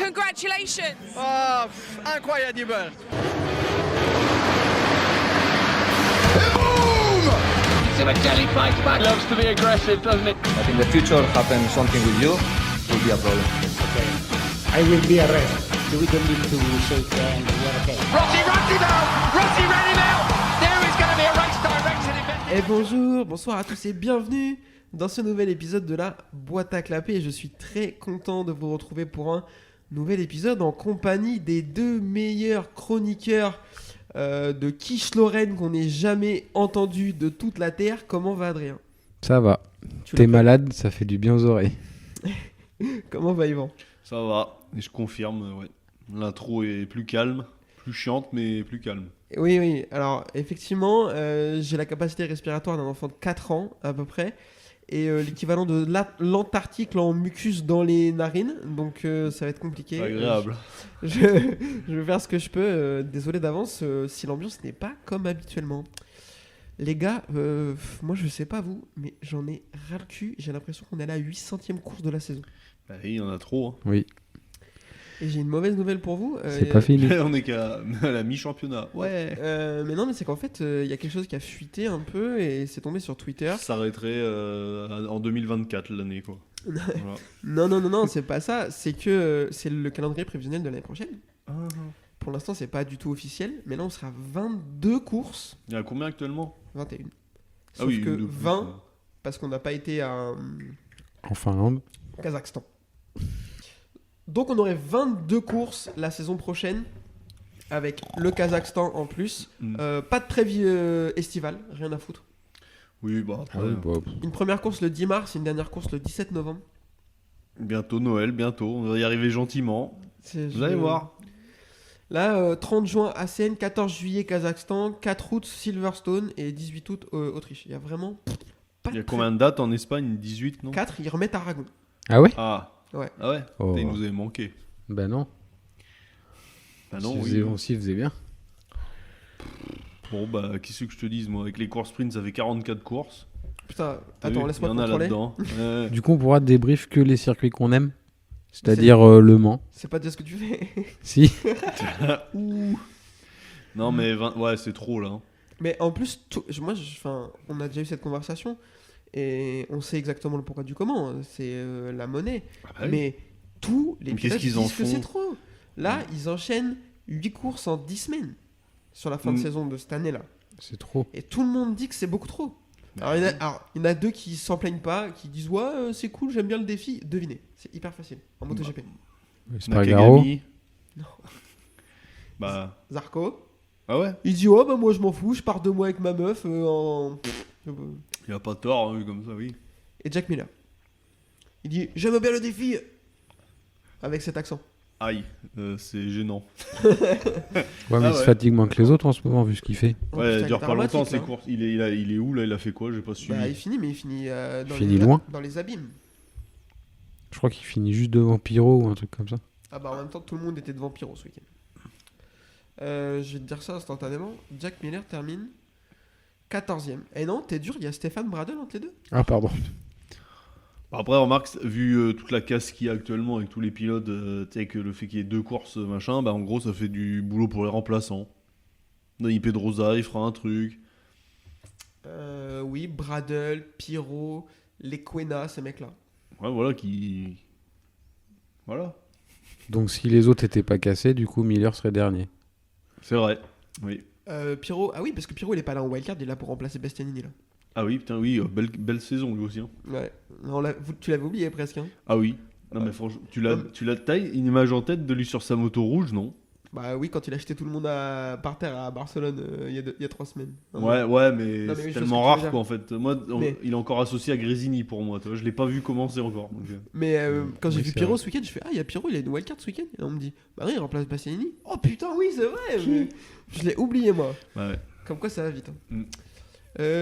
Congratulations! Oh, incroyable! Cemetery fights back. Loves to be aggressive, doesn't it? But in the future, happen something with you, will be a problem. Okay. I will be arrested. We don't need to shake hands. We are okay. Rossi now! Rossi ready now! There is going to be a race direction investigation. Et bonjour, bonsoir à tous et bienvenue dans ce nouvel épisode de la boîte à clapper. Et je suis très content de vous retrouver pour un nouvel épisode en compagnie des deux meilleurs chroniqueurs de Quiche-Lorraine qu'on ait jamais entendu de toute la terre. Comment va Adrien ? Ça va. T'es malade, ça fait du bien aux oreilles. Comment va Yvan ? Ça va, et je confirme, ouais. L'intro est plus calme, plus chiante, mais plus calme. Oui. Alors, effectivement, j'ai la capacité respiratoire d'un enfant de 4 ans, à peu près. Et l'équivalent de l'Antarctique en mucus dans les narines. Donc, ça va être compliqué. C'est agréable. Je vais faire ce que je peux. Désolé d'avance si l'ambiance n'est pas comme habituellement. Les gars, moi, je sais pas vous, mais j'en ai ras le cul. J'ai l'impression qu'on est à la 800e course de la saison. Bah oui, il y en a trop. Hein. Oui. Et j'ai une mauvaise nouvelle pour vous. C'est pas fini. On est qu'à la mi-championnat. Ouais, mais non, mais c'est qu'en fait, il y a quelque chose qui a fuité un peu et c'est tombé sur Twitter. Ça s'arrêterait en 2024 l'année, quoi. Voilà. Non, c'est pas ça. C'est que c'est le calendrier prévisionnel de l'année prochaine. Pour l'instant, c'est pas du tout officiel, mais là, on sera 22 courses. Il y a combien actuellement ? 21. Ah Sauf oui, que une de plus, 20, ouais. parce qu'on n'a pas été à En Finlande. Kazakhstan. Donc on aurait 22 courses la saison prochaine, avec le Kazakhstan en plus. Pas de trêve estivale, rien à foutre. Oui, bah après. Une première course le 10 mars, une dernière course le 17 novembre. Bientôt Noël, bientôt. On va y arriver gentiment. Vous allez voir. Là, 30 juin ACN, 14 juillet Kazakhstan, 4 août Silverstone et 18 août Autriche. Il y a vraiment pas Il y a de combien de dates en Espagne ? 18, non ? 4, ils remettent Aragon. Ah ouais ? Ah. Ouais. Ah ouais. Oh. Il nous avait manqué. Bah non. Bah non, On s'y faisait bien. Bon, bah, qu'est-ce que je te dise, moi ? Avec les courses sprint, ça fait 44 courses. Putain, T'as attends, vu ? laisse-moi Il y en a contrôler. là-dedans. Ouais. Du coup, on pourra débrief que les circuits qu'on aime. C'est-à-dire Le Mans. C'est pas déjà ce que tu fais. Si. Non, mais ouais, c'est trop là. Hein. Mais en plus, on a déjà eu cette conversation et on sait exactement le pourquoi du comment. C'est la monnaie. Ah bah oui. Mais tous les Mais qu'est-ce pilotes qu'ils en disent que font ? c'est trop. Là, ils enchaînent 8 courses en 10 semaines sur la fin de saison de cette année-là. C'est trop. Et tout le monde dit que c'est beaucoup trop. Alors, il y en a deux qui s'en plaignent pas, qui disent ouais, c'est cool, j'aime bien le défi. Devinez, c'est hyper facile en MotoGP. Spargaro. Nakagami. Non. Bah. Zarco, Ah ouais ? il dit oh bah moi je m'en fous, je pars 2 mois avec ma meuf en. Il a pas tort, hein, comme ça, oui. Et Jack Miller, il dit j'aime bien le défi avec cet accent. Aïe, c'est gênant. Ouais, mais il se fatigue moins que les autres en ce moment, vu ce qu'il fait. Oh, Ouais, putain, il dure il est pas longtemps dramatique, ces là. courses. Il est où là ? Il a fait quoi ? J'ai pas suivi. Bah, il finit Loin. dans les abîmes. Je crois qu'il finit juste devant Pyro ou un truc comme ça. Ah bah en même temps tout le monde était devant Pyro ce week-end. Je vais te dire ça instantanément. Jack Miller termine 14ème. Et non, t'es dur, il y a Stéphane Bradl entre les deux. Ah, pardon. Après, remarque, vu toute la casse qu'il y a actuellement avec tous les pilotes, tu sais, que le fait qu'il y ait 2 courses, machin, bah en gros, ça fait du boulot pour les remplaçants. Dani Pedrosa, il fera un truc. Oui, Bradl, Pyro, Lequena, ces mecs-là. Ouais, voilà, qui. Voilà. Donc si les autres étaient pas cassés, du coup Miller serait dernier. C'est vrai, oui. Pyro, ah oui, parce que Pyro il est pas là en wildcard, il est là pour remplacer Bastianini là. Ah oui, putain, oui, belle saison lui aussi. Hein. Ouais, non, tu l'avais oublié presque. Hein. Ah oui. Non, mais franchement, tu l'as taille une image en tête de lui sur sa moto rouge, non ? Bah oui, quand il a acheté tout le monde par terre à Barcelone il y a 3 semaines. Non, Ouais, mais non, mais c'est oui, tellement je sais ce que tu veux rare dire. quoi en fait. Moi, il est encore associé à Grésini pour moi. Tu vois, je l'ai pas vu commencer encore. Donc, Mais quand j'ai Oui, vu c'est Pyro vrai. ce week-end, je fais ah, il y a Pyro, il a une wildcard ce week-end. Et on me dit bah oui, il remplace Bastianini. Oh putain, oui, c'est vrai. Mais je l'ai oublié moi. ouais. Comme quoi ça va vite. Hein. Mm.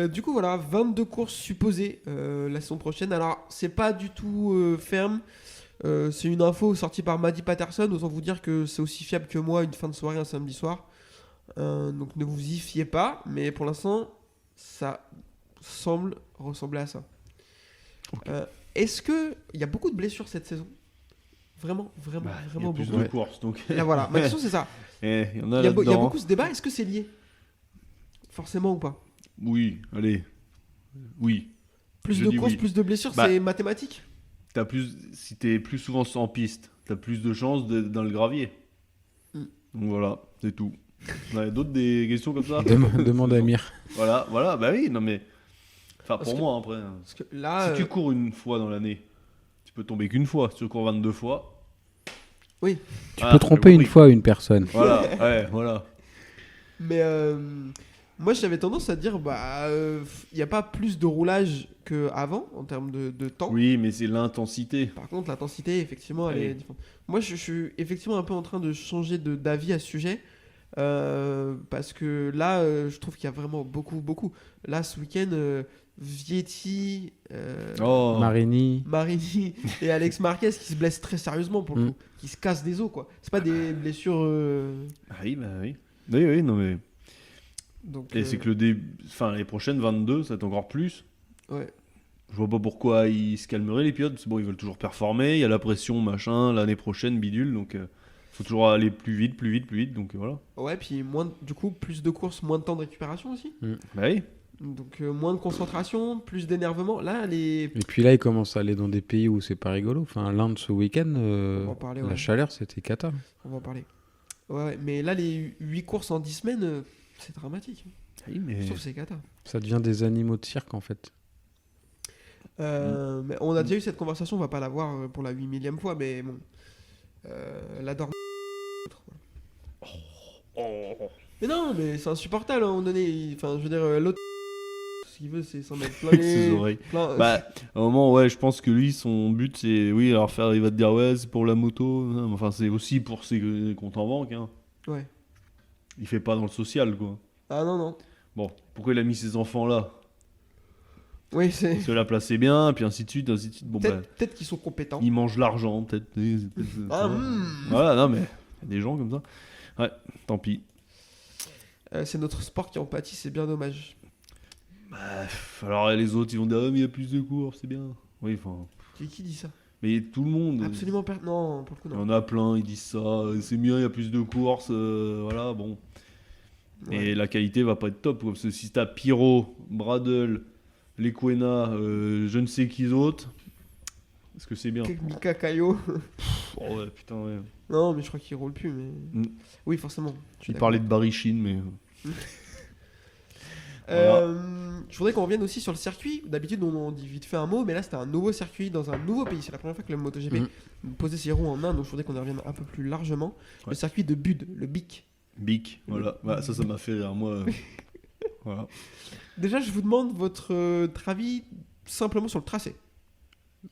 Du coup, voilà, 22 courses supposées la saison prochaine. Alors, c'est pas du tout ferme. C'est une info sortie par Maddie Patterson. Autant vous dire que c'est aussi fiable que moi une fin de soirée un samedi soir. Donc ne vous y fiez pas. Mais pour l'instant, ça semble ressembler à ça. Est-ce qu'il y a beaucoup de blessures cette saison ? Vraiment, vraiment, Bah, il y a vraiment plus beaucoup. de courses, donc. Et là, voilà, ma question c'est ça. Il y en a Il y a là-dedans. beaucoup ce débat, est-ce que c'est lié? Forcément ou pas? Oui, allez. Oui. Plus Je de dis courses, oui. plus de blessures, Bah, c'est mathématique? Si t'es plus souvent en piste, t'as plus de chances d'être dans le gravier. Mm. Donc voilà, c'est tout. On a d'autres des questions comme ça? Demande à Amir. Voilà, bah oui, non mais. Enfin, Parce pour que- moi, après. Hein. Parce que là, Si tu cours une fois dans l'année, tu peux tomber qu'une fois. Si tu cours 22 fois. Oui. Tu peux tromper une fois une personne. Voilà, ouais, voilà. mais moi j'avais tendance à dire, bah, il n'y a pas plus de roulage qu'avant en termes de temps. Oui, mais c'est l'intensité. Par contre, l'intensité, effectivement, elle Oui. est différente. Moi, je suis effectivement un peu en train de changer d'avis à ce sujet. Parce que là, je trouve qu'il y a vraiment beaucoup. Là, ce week-end, Vietti, Oh, Marini. Marini et Alex Marquez qui se blessent très sérieusement pour le Mm. coup, qui se cassent des os, quoi. C'est pas des blessures. ah oui, bah oui. Oui, non mais. Donc, Et c'est que le début. Enfin, les prochaines 22, ça va être encore plus. ouais. Je vois pas pourquoi ils se calmeraient les pilotes. C'est bon, ils veulent toujours performer. Il y a la pression, machin, l'année prochaine, bidule. Donc, faut toujours aller plus vite. Donc, voilà. Ouais, puis du coup, plus de courses, moins de temps de récupération aussi. Bah oui. Donc, moins de concentration, plus d'énervement. Là, les. Et puis là, il commence à aller dans des pays où c'est pas rigolo. Enfin, l'Inde ce week-end, On va en parler, la ouais. chaleur, c'était cata. On va en parler. Ouais, mais là, les 8 courses en 10 semaines, c'est dramatique. Oui, mais. Je trouve que c'est cata. Ça devient des animaux de cirque, en fait. Mais on a déjà eu cette conversation, on va pas l'avoir pour la 8000e fois, mais bon. La dorme. Mais non, mais c'est insupportable à un moment donné. Enfin, je veux dire, l'autre. Ce qu'il veut, c'est s'en mettre plein Avec les. ses oreilles. plein- Bah, à un moment, ouais, je pense que lui, son but, c'est. Oui, alors faire, il va te dire, ouais, c'est pour la moto. Non, mais enfin, c'est aussi pour ses comptes en banque. Hein. Ouais. Il fait pas dans le social, quoi. Ah non, non. Bon, pourquoi il a mis ses enfants là? Oui, c'est. Se la placer bien, puis ainsi de suite, ainsi de suite. Bon, bah, Peut-être qu'ils sont compétents. il mange l'argent, peut-être. Ah, Voilà, non, mais il y a des gens comme ça. Ouais, tant pis. C'est notre sport qui en pâtit, c'est bien dommage. Alors les autres, ils vont dire, ah, mais il y a plus de courses, c'est bien. Oui, enfin. Qui dit ça? Mais tout le monde. Absolument pas. Non, pour le coup, Il y non. en a plein, ils disent ça. C'est mieux, il y a plus de courses. Voilà, bon. Ouais. Et la qualité va pas être top. Parce que si t'as Pyro, Bradle, Lequena, je ne sais qui d'autres, est-ce que c'est bien? Mika Kayo. Oh ouais, putain, ouais. Non, mais je crois qu'il roule plus. Mais... Mm. Oui, forcément. je suis Il d'accord. parlait de Barichine, mais. Je voudrais qu'on revienne aussi sur le circuit. D'habitude, on dit vite fait un mot, mais là, c'était un nouveau circuit dans un nouveau pays. C'est la première fois que le MotoGP posait ses roues en Inde, donc je voudrais qu'on y revienne un peu plus largement. Ouais. Le circuit de Bud, le BIC. Bic, voilà. Bah, ça m'a fait rire, moi. Voilà. Déjà, je vous demande votre avis simplement sur le tracé.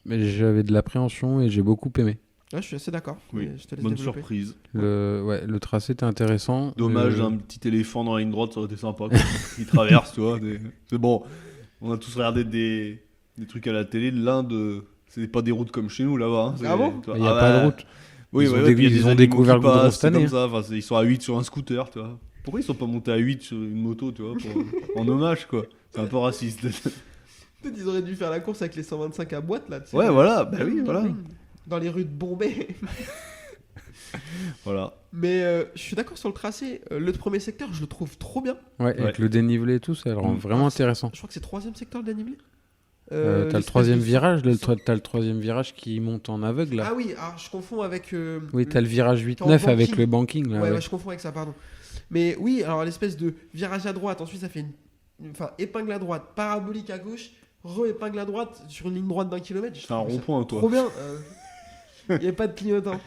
Mais j'avais de l'appréhension et j'ai beaucoup aimé. Là, je suis assez d'accord. Oui, mais je te laisse bonne développer. surprise. Le tracé était intéressant. Dommage, un petit éléphant dans la ligne droite, ça aurait été sympa. Quoi. Il traverse, tu vois. C'est bon. On a tous regardé des trucs à la télé. L'Inde, c'est pas des routes comme chez nous là-bas. Hein. Ah bon? Il n'y a pas de route. Oui, Ils ont puis il y a des ils ont animaux découvert qui le goudron passent, cette année. c'est comme ça. Enfin, ils sont à 8 sur un scooter, tu vois. Pourquoi ils sont pas montés à 8 sur une moto, tu vois, en hommage, quoi. C'est un peu raciste. Peut-être ils auraient dû faire la course avec les 125 à boîte là. tu sais. Ouais, voilà, bah oui, voilà. Dans les rues de Bombay. Voilà. Mais je suis d'accord sur le tracé. Le premier secteur, je le trouve trop bien. Ouais, avec le dénivelé et tout, ça le rend Mm. vraiment intéressant. Je crois que c'est le troisième secteur le dénivelé. T'as le l'espèce troisième de- virage, t'as le troisième virage qui monte en aveugle là. Ah oui, alors je confonds avec. Oui, t'as le virage en 8-9 avec banking. le banking là. Ouais, ouais. ouais, je confonds avec ça, pardon. Mais oui, alors l'espèce de virage à droite, ensuite ça fait enfin, épingle à droite, parabolique à gauche, re-épingle à droite sur une ligne droite d'1 kilomètre. C'est un rond-point, toi. Trop bien. Il n'y a pas de clignotant.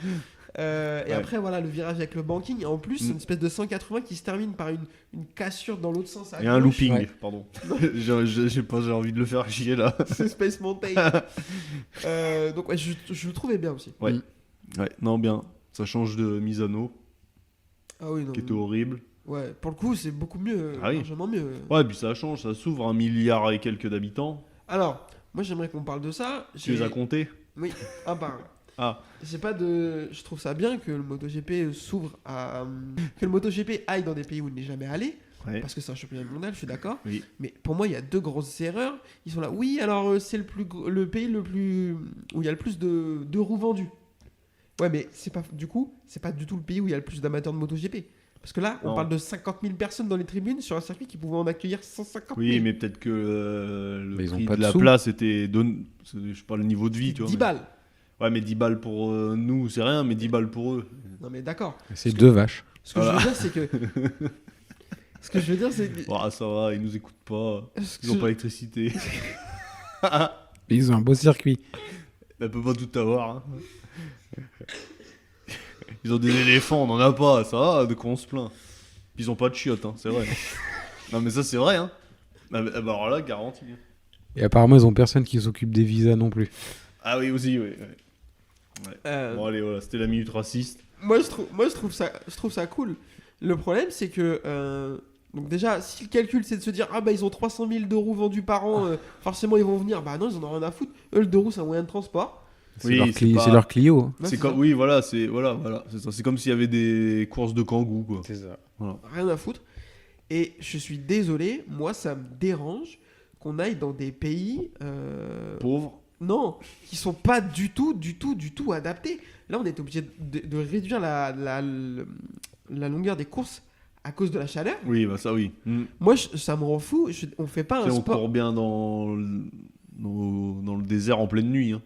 Et Ouais. après, voilà, le virage avec le banking. Et en plus, Mm. une espèce de 180 qui se termine par une cassure dans l'autre sens. À Il y a un gauche. looping, Ouais. pardon. j'ai envie de le faire chier là. C'est Space Mountain. Donc, ouais, je le trouvais bien aussi. Ouais, non, bien. Ça change de Misano, Ah oui, non. qui était horrible. Ouais, pour le coup, c'est beaucoup mieux. Ah oui. Largement mieux. Ouais, puis ça change, ça s'ouvre 1 milliard et quelques d'habitants. Alors, moi, j'aimerais qu'on parle de ça. Tu les as comptés? Oui, un par un. Ah, C'est pas de. Je trouve ça bien que le MotoGP s'ouvre à. Que le MotoGP aille dans des pays où il n'est jamais allé. ouais. Parce que c'est un championnat mondial, je suis d'accord. Oui. Mais pour moi, il y a deux grosses erreurs. Ils sont là. Oui, alors c'est le pays le plus. Où il y a le plus de roues vendues. Ouais, mais c'est pas du tout le pays où il y a le plus d'amateurs de MotoGP. Parce que là, on Non. parle de 50 000 personnes dans les tribunes sur un circuit qui pouvait en accueillir 150 000. Oui, mais peut-être que le Mais ils ont prix pas de de la sous. place était je sais pas le niveau de vie, tu vois. 10 mais- balles. Ouais, mais 10 balles pour nous, c'est rien, mais 10 balles pour eux. Non, mais d'accord. C'est 2 vaches. Ce que je veux dire, c'est que. Ce que je veux dire, c'est que. Ah, ça va, ils nous écoutent pas. ce que Ils ont je- pas d'électricité. Ils ont un beau circuit. Elle peut pas tout avoir. Hein. Ils ont des éléphants, on n'en a pas, ça va, de quoi on se plaint. Puis ils ont pas de chiottes, hein, c'est vrai. Non mais ça c'est vrai, hein. Ah bah alors là, garanti. Et apparemment, ils ont personne qui s'occupe des visas non plus. Ah oui, aussi, oui. Bon allez, voilà, c'était la minute raciste. Moi, je trouve ça cool. Le problème, c'est que. Donc, déjà, si le calcul, c'est de se dire, ah bah, ils ont 300 000 de roues vendus par an, forcément, ils vont venir. Bah, non, ils en ont rien à foutre. Eux, le deux roues, c'est un moyen de transport. C'est Oui, leur, c'est pas- c'est leur Clio. hein. Ouais, C'est comme, ça. oui, voilà, c'est ça. C'est comme s'il y avait des courses de kangou, quoi. C'est ça. Rien à foutre. Et je suis désolé, moi, ça me dérange qu'on aille dans des pays. Pauvre. Non, qui sont pas du tout adaptés. Là, on est obligé de réduire la longueur des courses à cause de la chaleur. Oui, bah ça oui. Moi, ça me rend fou. On fait pas un On sport. court bien dans le désert en pleine nuit. Hein.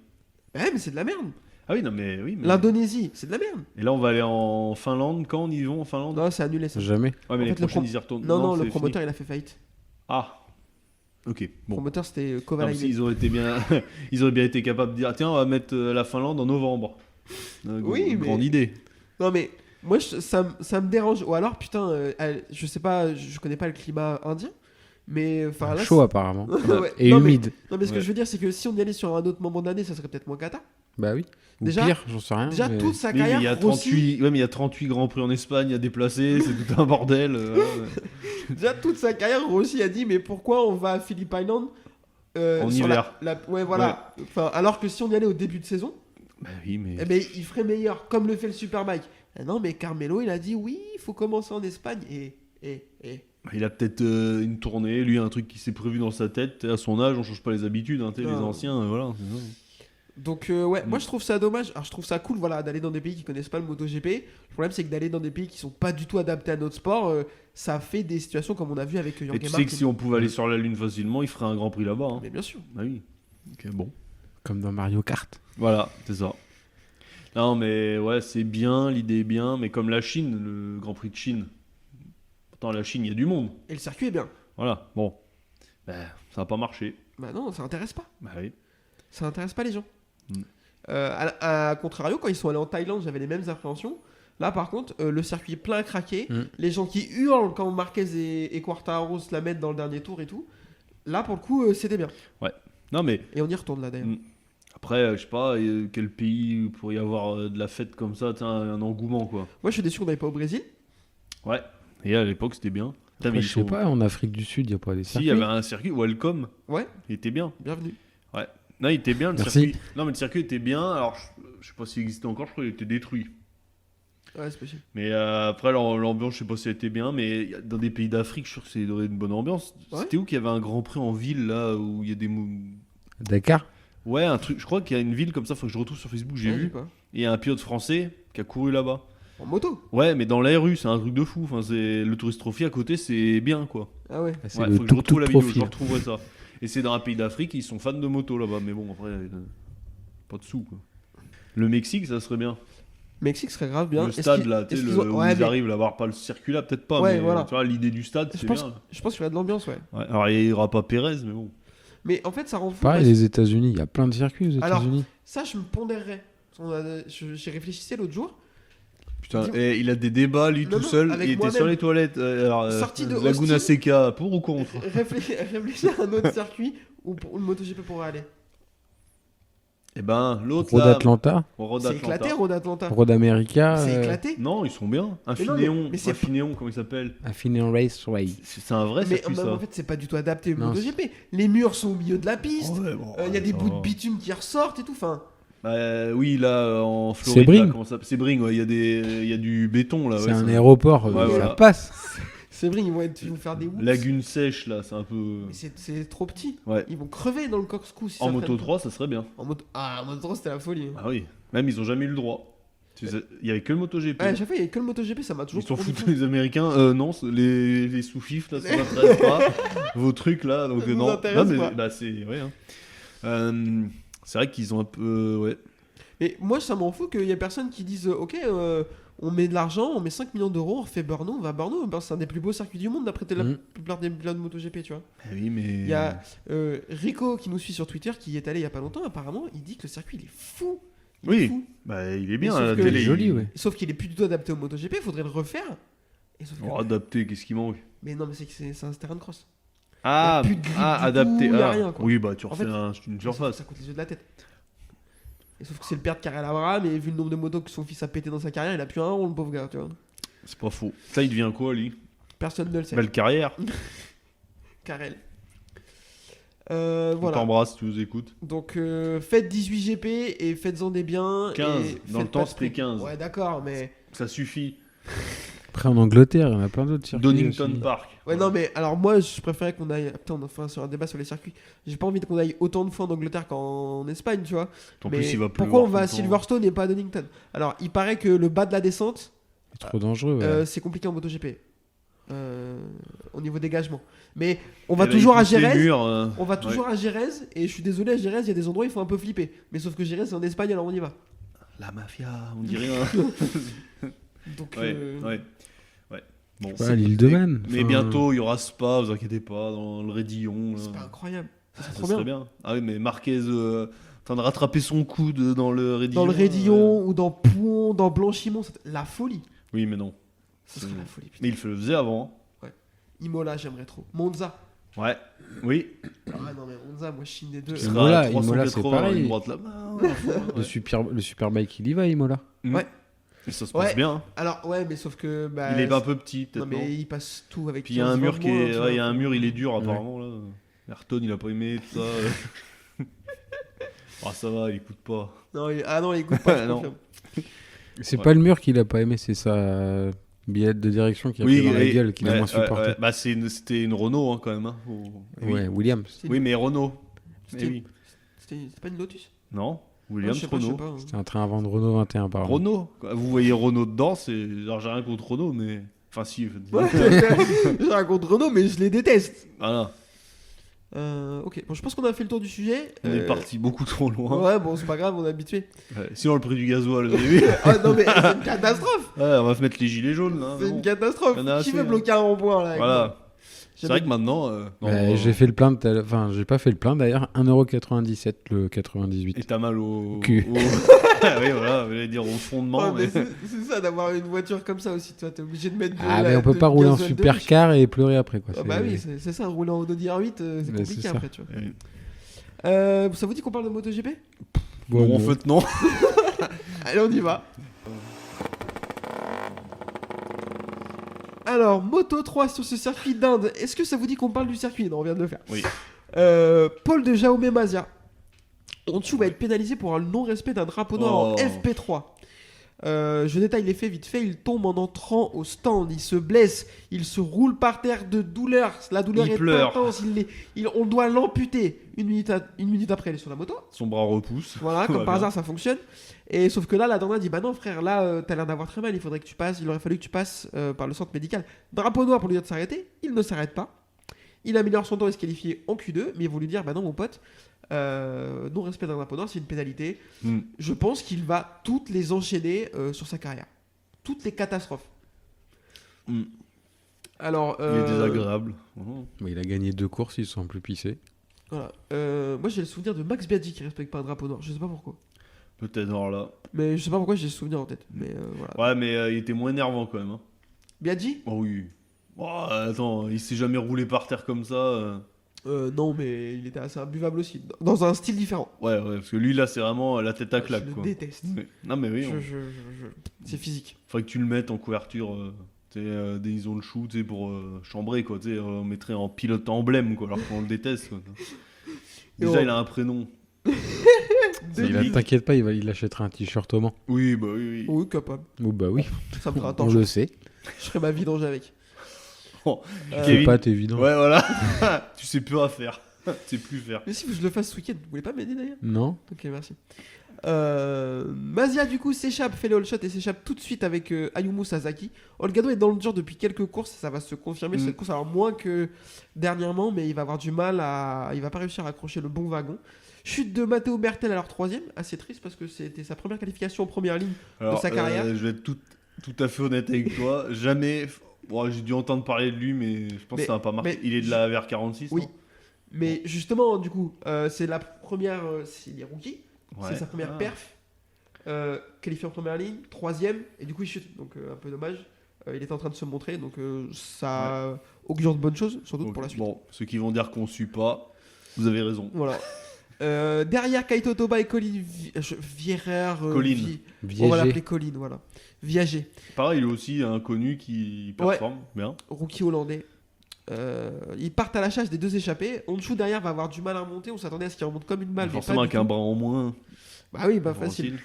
Ouais, mais c'est de la merde. Ah oui, non mais oui. Mais... L'Indonésie, c'est de la merde. Et là, on va aller en Finlande. Quand on y va en Finlande? Non, c'est annulé ça. Jamais. Ouais, mais En les fait, le prochaines, ils y retournent. Non, le c'est promoteur, fini. il a fait faillite. Ah. Ok, Le bon. promoteur, c'était Non, Kovalainen. parce qu'ils auraient été bien... ils auraient bien été capables de dire tiens, on va mettre la Finlande en novembre. Oui, mais- Grande idée. Non, mais moi, ça me dérange. Ou alors, putain, je sais pas, je connais pas le climat indien. Mais enfin là. Chaud apparemment. Ouais. Et Non, mais- humide. Non, mais ce que Ouais. je veux dire, c'est que si on y allait sur un autre moment de l'année, ça serait peut-être moins cata. Bah oui. Ou Déjà- pire, j'en sais rien. Déjà, mais- toute sa Oui, mais carrière. il y a Rossi- 38... Ouais, mais il y a 38 Grands Prix en Espagne à déplacer, c'est tout un bordel. Déjà, toute sa carrière, Rossi a dit mais pourquoi on va à Phillip Island En sur hiver. Ouais, voilà. Enfin, alors que si on y allait au début de saison, Bah oui, mais... eh ben, il ferait meilleur, comme le fait le Superbike. Ah non, mais Carmelo, il a dit oui, il faut commencer en Espagne. Et. Il a peut-être une tournée, lui, un truc qui s'est prévu dans sa tête. À son âge, on change pas les habitudes, hein, les Non. anciens, voilà. c'est ça. Donc, ouais, moi je trouve ça dommage. Alors, je trouve ça cool voilà, d'aller dans des pays qui connaissent pas le MotoGP. Le problème, c'est que d'aller dans des pays qui sont pas du tout adaptés à notre sport, ça fait des situations comme on a vu avec Et Jorge tu sais Martin. que si on pouvait aller sur la Lune facilement, il ferait un Grand Prix là-bas. Hein. Mais bien sûr. Ah oui. Ok, bon. Comme dans Mario Kart. Voilà, c'est ça. Non, mais ouais, c'est bien, l'idée est bien, mais comme la Chine, le Grand Prix de Chine. Pourtant, la Chine, il y a du monde. Et le circuit est bien. Voilà, bon. Ben, ça n'a pas marché. Bah non, ça intéresse pas. Bah oui. Ça intéresse pas les gens. Mm. À contrario, quand ils sont allés en Thaïlande, j'avais les mêmes appréhensions. Là, par contre, le circuit est plein à craquer. Mm. Les gens qui hurlent quand Marquez et Quartararo se la mettent dans le dernier tour et tout. Là, pour le coup, c'était bien. Non, mais Et on y retourne là d'ailleurs. Mm. après, je sais pas, quel pays pourrait y avoir de la fête comme ça, un engouement, quoi. Moi, je suis déçu qu'on n'aille pas au Brésil. Ouais. Et à l'époque, c'était bien. Putain, mais Après, ils je sais sont- pas, en Afrique du Sud, il n'y a pas des Si, circuits. il y avait un circuit, Welcome. Ouais, Il était bien. bienvenue. Non, il était bien le Merci. circuit. Non, mais le circuit était bien. Alors, je sais pas s'il existait encore, je crois qu'il était détruit. Ouais, c'est possible. Mais après, l'ambiance, je sais pas si elle était bien. Mais dans des pays d'Afrique, je suis sûr que c'est une bonne ambiance. Ouais. C'était où qu'il y avait un grand prix en ville, là, où il y a des. Dakar. Ouais, un truc. Je crois qu'il y a une ville comme ça, faut que je retrouve sur Facebook, j'ai Ouais, vu. dis quoi. Et il y a un pilote français qui a couru là-bas. En moto. Ouais, mais dans la rue, c'est un truc de fou. Enfin, c'est le Tourist Trophy à côté, c'est bien, quoi. Ah ouais. C'est Ouais, le faut que je retrouve la vidéo, je profil. retrouverai ça. Et c'est dans un pays d'Afrique, ils sont fans de moto là-bas. Mais bon, après, pas de sous, quoi. Le Mexique, ça serait bien. Mexique serait grave bien. Le Est-ce stade qu'ils- là, tu sais, est-ce qu'ils ont- où ouais, ils mais arrivent à avoir pas le circuit là, peut-être pas, Ouais, mais voilà. tu vois, l'idée du stade, Je c'est pense, bien. je pense qu'il y a de l'ambiance, ouais. Ouais, alors il y aura pas Pérez, mais bon. Mais en fait, ça rend fou. Pareil, parce- les États-Unis, il y a plein de circuits aux Alors, États-Unis. Ça, je me pondérerais. J'y réfléchissais l'autre jour. Putain, Dis- et il a des débats lui Non, tout non, seul, avec il était moi-même. sur les toilettes. Sorti de Laguna Austin. Seca, pour ou contre Réfléchis à un autre circuit où le MotoGP pourrait aller. Eh ben, l'autre Road là, Atlanta, Road C'est Atlanta. éclaté, Road Atlanta. Road America, C'est éclaté. Non, ils sont bien. Mais non, Infineon, mais c'est- Infineon, comment il s'appelle Infineon Raceway. C'est un vrai Mais circuit, en ça. fait, c'est pas du tout adapté au Non, MotoGP. Les murs sont au milieu de la piste. Ouais, bon, Il y a des ça bouts va. de bitume qui ressortent et tout. Enfin, Oui, là, en Floride. Sebring. là, comment ça- Sebring, ouais, il y a du béton là. C'est ouais, un ça- aéroport, Ouais, ça voilà. passe. c'est vrai, ils vont faire des whoops. Lagune sèche là, c'est un peu. Mais c'est trop petit. Ouais. Ils vont crever dans le corkscrew si En ça Moto freine. 3, ça serait bien. En moto 3, c'était la folie. Ah oui, même ils ont jamais eu le droit. Il y avait que le MotoGP. Ouais, à chaque fois, il y a que le MotoGP, ça m'a toujours. Ils s'en rendu foutent fou. les Américains. Non, les sous-fifs là, ça m'intéresse pas. Vos trucs là, donc Ça nous non. intéresse mais pas. bah c'est ouais. C'est vrai qu'ils ont un peu ouais. Mais moi, ça m'en fout qu'il y ait personne qui dise ok, on met de l'argent, on met 5 millions d'euros, on refait Brno, on va à Brno. C'est un des plus beaux circuits du monde d'après la plupart des pilotes de MotoGP, tu vois. Oui, mais Il y a Rico qui nous suit sur Twitter qui y est allé il y a pas longtemps. Apparemment, il dit que le circuit il est fou. Il est fou. bah il est bien. sauf La que- télé, Il est joli, ouais. Sauf qu'il est plus du tout adapté au MotoGP, il faudrait le refaire. Et sauf que- Oh, adapté, qu'est-ce qui manque? Mais non, mais c'est un terrain de cross. Ah, plus de grip du adapté. tout, y a Ah, rien, quoi. oui, bah tu En refais fait, une Mais surface. Ça coûte les yeux de la tête. Et sauf que c'est le père de Karel Abraham, et vu le nombre de motos que son fils a pété dans sa carrière, il a plus un rond, le pauvre gars, tu vois. C'est pas faux. Ça, il devient quoi, lui? Personne ne le sait. Belle carrière. Karel. On Voilà. t'embrasse, tu nous écoutes. Donc faites 18 GP et faites-en des biens. 15. et Dans le faites temps, pas de c'était sprint. 15. Ouais, d'accord, mais. Ça suffit. Après, en Angleterre, il y en a plein d'autres circuits. Donington aussi. Park. Ouais, non, mais alors moi, je préférais qu'on aille. Putain, on a fait un débat sur les circuits. J'ai pas envie qu'on aille autant de fois en Angleterre qu'en Espagne, tu vois. En mais plus, il va pleuvoir pourquoi on tout va à le temps. Silverstone et pas à Donington? Alors, il paraît que le bas de la descente, C'est trop dangereux, ouais. c'est compliqué en MotoGP. Au niveau dégagement. Mais on va Et là, toujours il à pousse les Jerez. murs, On va toujours à Jerez. Et je suis désolé, à Jerez, il y a des endroits où il faut un peu flipper. Mais sauf que Jerez, c'est en Espagne, alors on y va. La mafia, on dit rien. Donc, ouais, ouais. Bon, Ouais, l'île de Man. mais Enfin, bientôt, il y aura Spa, vous inquiétez pas, dans le Rédillon. c'est pas incroyable. Ça C'est trop serait bien. bien. Ah oui, mais Marquez, en train de rattraper son coude dans le Rédillon. Dans le Rédillon ou dans Pouon, dans Blanchimont, c'est la folie. Oui, mais non. Ce serait la folie. Putain. Mais il le faisait avant. Imola, j'aimerais trop. Monza. Ouais. Oui. Ah non, mais Monza, moi je chine des deux. Il Imola, sera à Imola, c'est 380 pareil. une droite là-bas. Le Superbike, il y va, Imola. Ouais. Et ça se passe Ouais. bien. Hein. Alors, ouais, mais sauf que. Bah, Il est un peu petit, peut-être. Non, mais il passe tout avec. Puis il y a un 15, mur qui 20 est. tu Ouais, vois. il y a un mur, il est dur apparemment là. Ayrton, il a pas aimé tout ça. Ah, ça va, il écoute pas. Non, ah non, il écoute pas, je Non. confirme. C'est Ouais. pas le mur qu'il a pas aimé, c'est sa billette de direction qui a fait dans la et- gueule, qu'il a ouais, moins supporté. ouais. Bah, c'était une Renault hein, quand même. Hein. Ouais, Williams. C'est Oui, une- mais Renault. C'était- Eh oui. C'était pas une Lotus? Non, Ah, Williams je sais pas, je sais Renault. pas. C'est un train à vendre Renault 21 par an. Renault. Vous voyez Renault dedans, c'est. Alors j'ai rien contre Renault, mais. Enfin, si. Ouais, je raconte Renault, mais je les déteste. Voilà. Ok, bon, je pense qu'on a fait le tour du sujet. On est parti beaucoup trop loin. Ouais, bon, c'est pas grave, on est habitué. Ouais, sinon, le prix du gasoil, vous avez vu. Ah non, mais c'est une catastrophe! Ouais, on va se mettre les gilets jaunes là. C'est mais une bon. catastrophe! Il y en a Qui assez, veut hein. bloquer un rond-point là? avec moi? Voilà. C'est vrai que maintenant. J'ai fait le plein, enfin, j'ai pas fait le plein d'ailleurs. 1,97€ le 98. Et t'as mal au. Cul. Oui, voilà, vous allez dire au fondement. Ouais, mais mais... c'est ça d'avoir une voiture comme ça aussi, toi, t'es obligé de mettre de Ah, la- mais on peut de pas rouler en gasoil de riche. supercar et pleurer après, quoi. Ah bah oui, c'est ça, rouler en Audi R8, c'est Mais compliqué c'est ça. après, tu vois. Oui. Ça vous dit qu'on parle de MotoGP? Bon, en fait, non. Allez, on y va. Alors, Moto 3 sur ce circuit d'Inde. Est-ce que ça vous dit qu'on parle du circuit? Non, on vient de le faire. Oui. Paul de Jaume Mazia. Onchu va être pénalisé pour un non-respect d'un drapeau noir en Oh. FP3. Je détaille les faits vite fait. Il tombe en entrant au stand. Il se blesse. Il se roule par terre de douleur. La douleur Il est pleure. intense. On doit l'amputer. Une minute après, il est sur la moto. Son bras repousse. Voilà, Tout comme va par bien. hasard, ça fonctionne. Et sauf que là, la Dorna dit bah non, frère, là, t'as l'air d'avoir très mal. Il faudrait que tu passes. Il aurait fallu que tu passes par le centre médical. Drapeau noir pour lui dire de s'arrêter. Il ne s'arrête pas. Il améliore son temps et se qualifie en Q2. Mais il voulu dire bah non, mon pote. Non-respect d'un drapeau noir, c'est une pénalité. Hmm. Je pense qu'il va toutes les enchaîner sur sa carrière. Toutes les catastrophes. Hmm. Alors, Il est désagréable. Oh. Mais il a gagné 2 courses, ils sont plus pissés. voilà. Moi, j'ai le souvenir de Max Biaggi qui respecte pas un drapeau noir. Je sais pas pourquoi. Peut-être alors là. Mais je sais pas pourquoi j'ai ce souvenir en tête. Mais voilà. Ouais, mais il était moins énervant quand même. Hein. Biaggi Oh oui. Oh, attends, il s'est jamais roulé par terre comme ça. Non, mais il était assez imbuvable aussi. Dans un style différent. Ouais, parce que lui là, c'est vraiment la tête à claque Je le quoi. déteste. Mais- Non, mais oui. C'est physique. Faudrait que tu le mettes en couverture. Des isons de chou, tu sais, pour chambrer quoi. Tu sais, on mettrait en pilote emblème quoi, alors qu'on le déteste. Quoi. Déjà, il a un prénom. T'inquiète pas, il achètera un t-shirt au Mans. Oui, bah oui. Oui, capable. Oh bah oui, Ça me fera un on torche. le sait. Je ferai ma vidange avec. Oh, Euh, C'est Kevin. pas évident. Ouais, voilà. Tu sais plus à faire. Tu sais plus faire. Mais si je le fasse ce week-end, vous voulez pas m'aider d'ailleurs? Non. Ok, merci. Mazia du coup s'échappe, fait le all shot et s'échappe tout de suite avec Ayumu Sasaki. Olgado est dans le dur depuis quelques courses, ça va se confirmer cette course, alors moins que dernièrement, mais il va avoir du mal il va pas réussir à accrocher le bon wagon. Chute de Matteo Bertel à leur 3ème, assez triste parce que c'était sa première qualification en première ligne de sa carrière. Je vais être tout à fait honnête avec toi. Jamais. Bon, j'ai dû entendre parler de lui, mais je pense que ça va pas marcher. Il est de la VR46. Oui. Non Mais justement, du coup, c'est la première. Il est rookie. Ouais. C'est sa première perf. Qualifié en première ligne, 3ème. Et du coup, il chute. Donc, un peu dommage. Il était en train de se montrer. Donc, ça augure de bonnes choses, sans doute Donc, pour la suite. Bon, ceux qui vont dire qu'on suit pas, vous avez raison. Voilà. Derrière Kaito Toba et Colin Vierer. Colin. On va l'appeler Colin, voilà. Viager. Pareil, il est aussi un connu qui performe bien. Rookie hollandais. Ils partent à la chasse des deux échappés. Honshu derrière va avoir du mal à remonter. On s'attendait à ce qu'il remonte comme une balle. Forcément, avec un bras en moins. Bah oui, pas facile.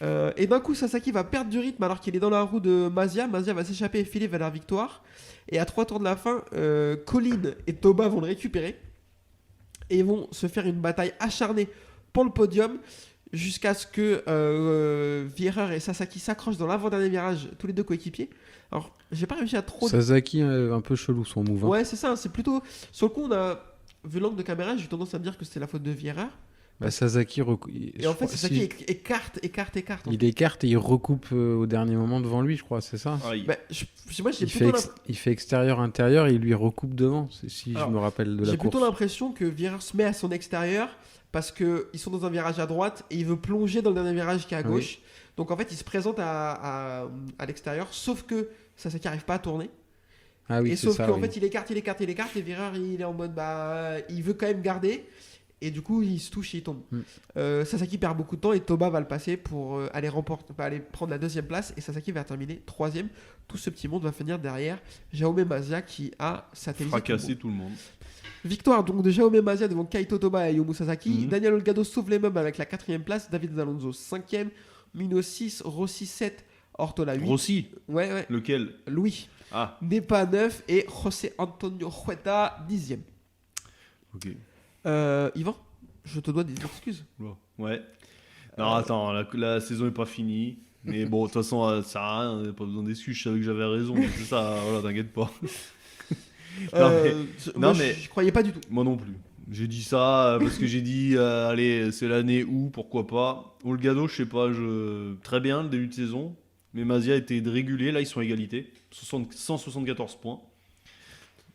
Et d'un coup, Sasaki va perdre du rythme alors qu'il est dans la roue de Mazia. Mazia va s'échapper et filer vers la victoire. Et à 3 tours de la fin, Colin et Toba vont le récupérer. Et vont se faire une bataille acharnée pour le podium. Jusqu'à ce que Vierer et Sasaki s'accrochent dans l'avant-dernier virage, tous les deux coéquipiers. Alors, j'ai pas réussi à trop. Sasaki, un peu chelou son move. Ouais, c'est ça. C'est plutôt. Sur le coup, on a vu l'angle de caméra. J'ai tendance à me dire que c'était la faute de Vierer. Bah, Sasaki. Et en fait, Sasaki écarte. Il écarte et il recoupe au dernier moment devant lui, je crois, c'est ça. Bah, moi, Il fait extérieur-intérieur et il lui recoupe devant, si je me rappelle de la course. J'ai plutôt l'impression que Vierer se met à son extérieur parce qu'ils sont dans un virage à droite et il veut plonger dans le dernier virage qui est à gauche. Donc en fait, il se présente à l'extérieur, sauf que Sasaki n'arrive pas à tourner. Ah oui, et c'est sauf ça. qu'en fait, il écarte et Vierer, il est en mode il veut quand même garder. Et du coup, il se touche et il tombe. Sasaki perd beaucoup de temps et Toba va le passer pour aller prendre la 2ème place. Et Sasaki va terminer 3ème. Tout ce petit monde va finir derrière Jaume Mazia qui a satellisé fracassé tout le monde. Victoire donc de Jaume Mazia devant Kaito Toba et Ayumu Sasaki. Daniel Olgado sauve les meubles avec la 4ème place. David Alonso 5ème. Mino 6, Rossi 7, Ortola 8. Rossi Ouais. Lequel Louis. Ah. Nepa 9 et José Antonio Hueta 10ème. Ok. Yvan, je te dois des excuses. Ouais. Non, attends, la saison n'est pas finie. Mais bon, de toute façon, ça sert à rien. Pas besoin d'excuses. Je savais que j'avais raison. C'est ça, voilà, t'inquiète pas. mais je croyais pas du tout. Moi non plus. J'ai dit ça parce que j'ai dit, allez, c'est l'année où, pourquoi pas. Olgado, je sais pas, très bien le début de saison. Mais Mazia était régulé. Là, ils sont à égalité. 174 points.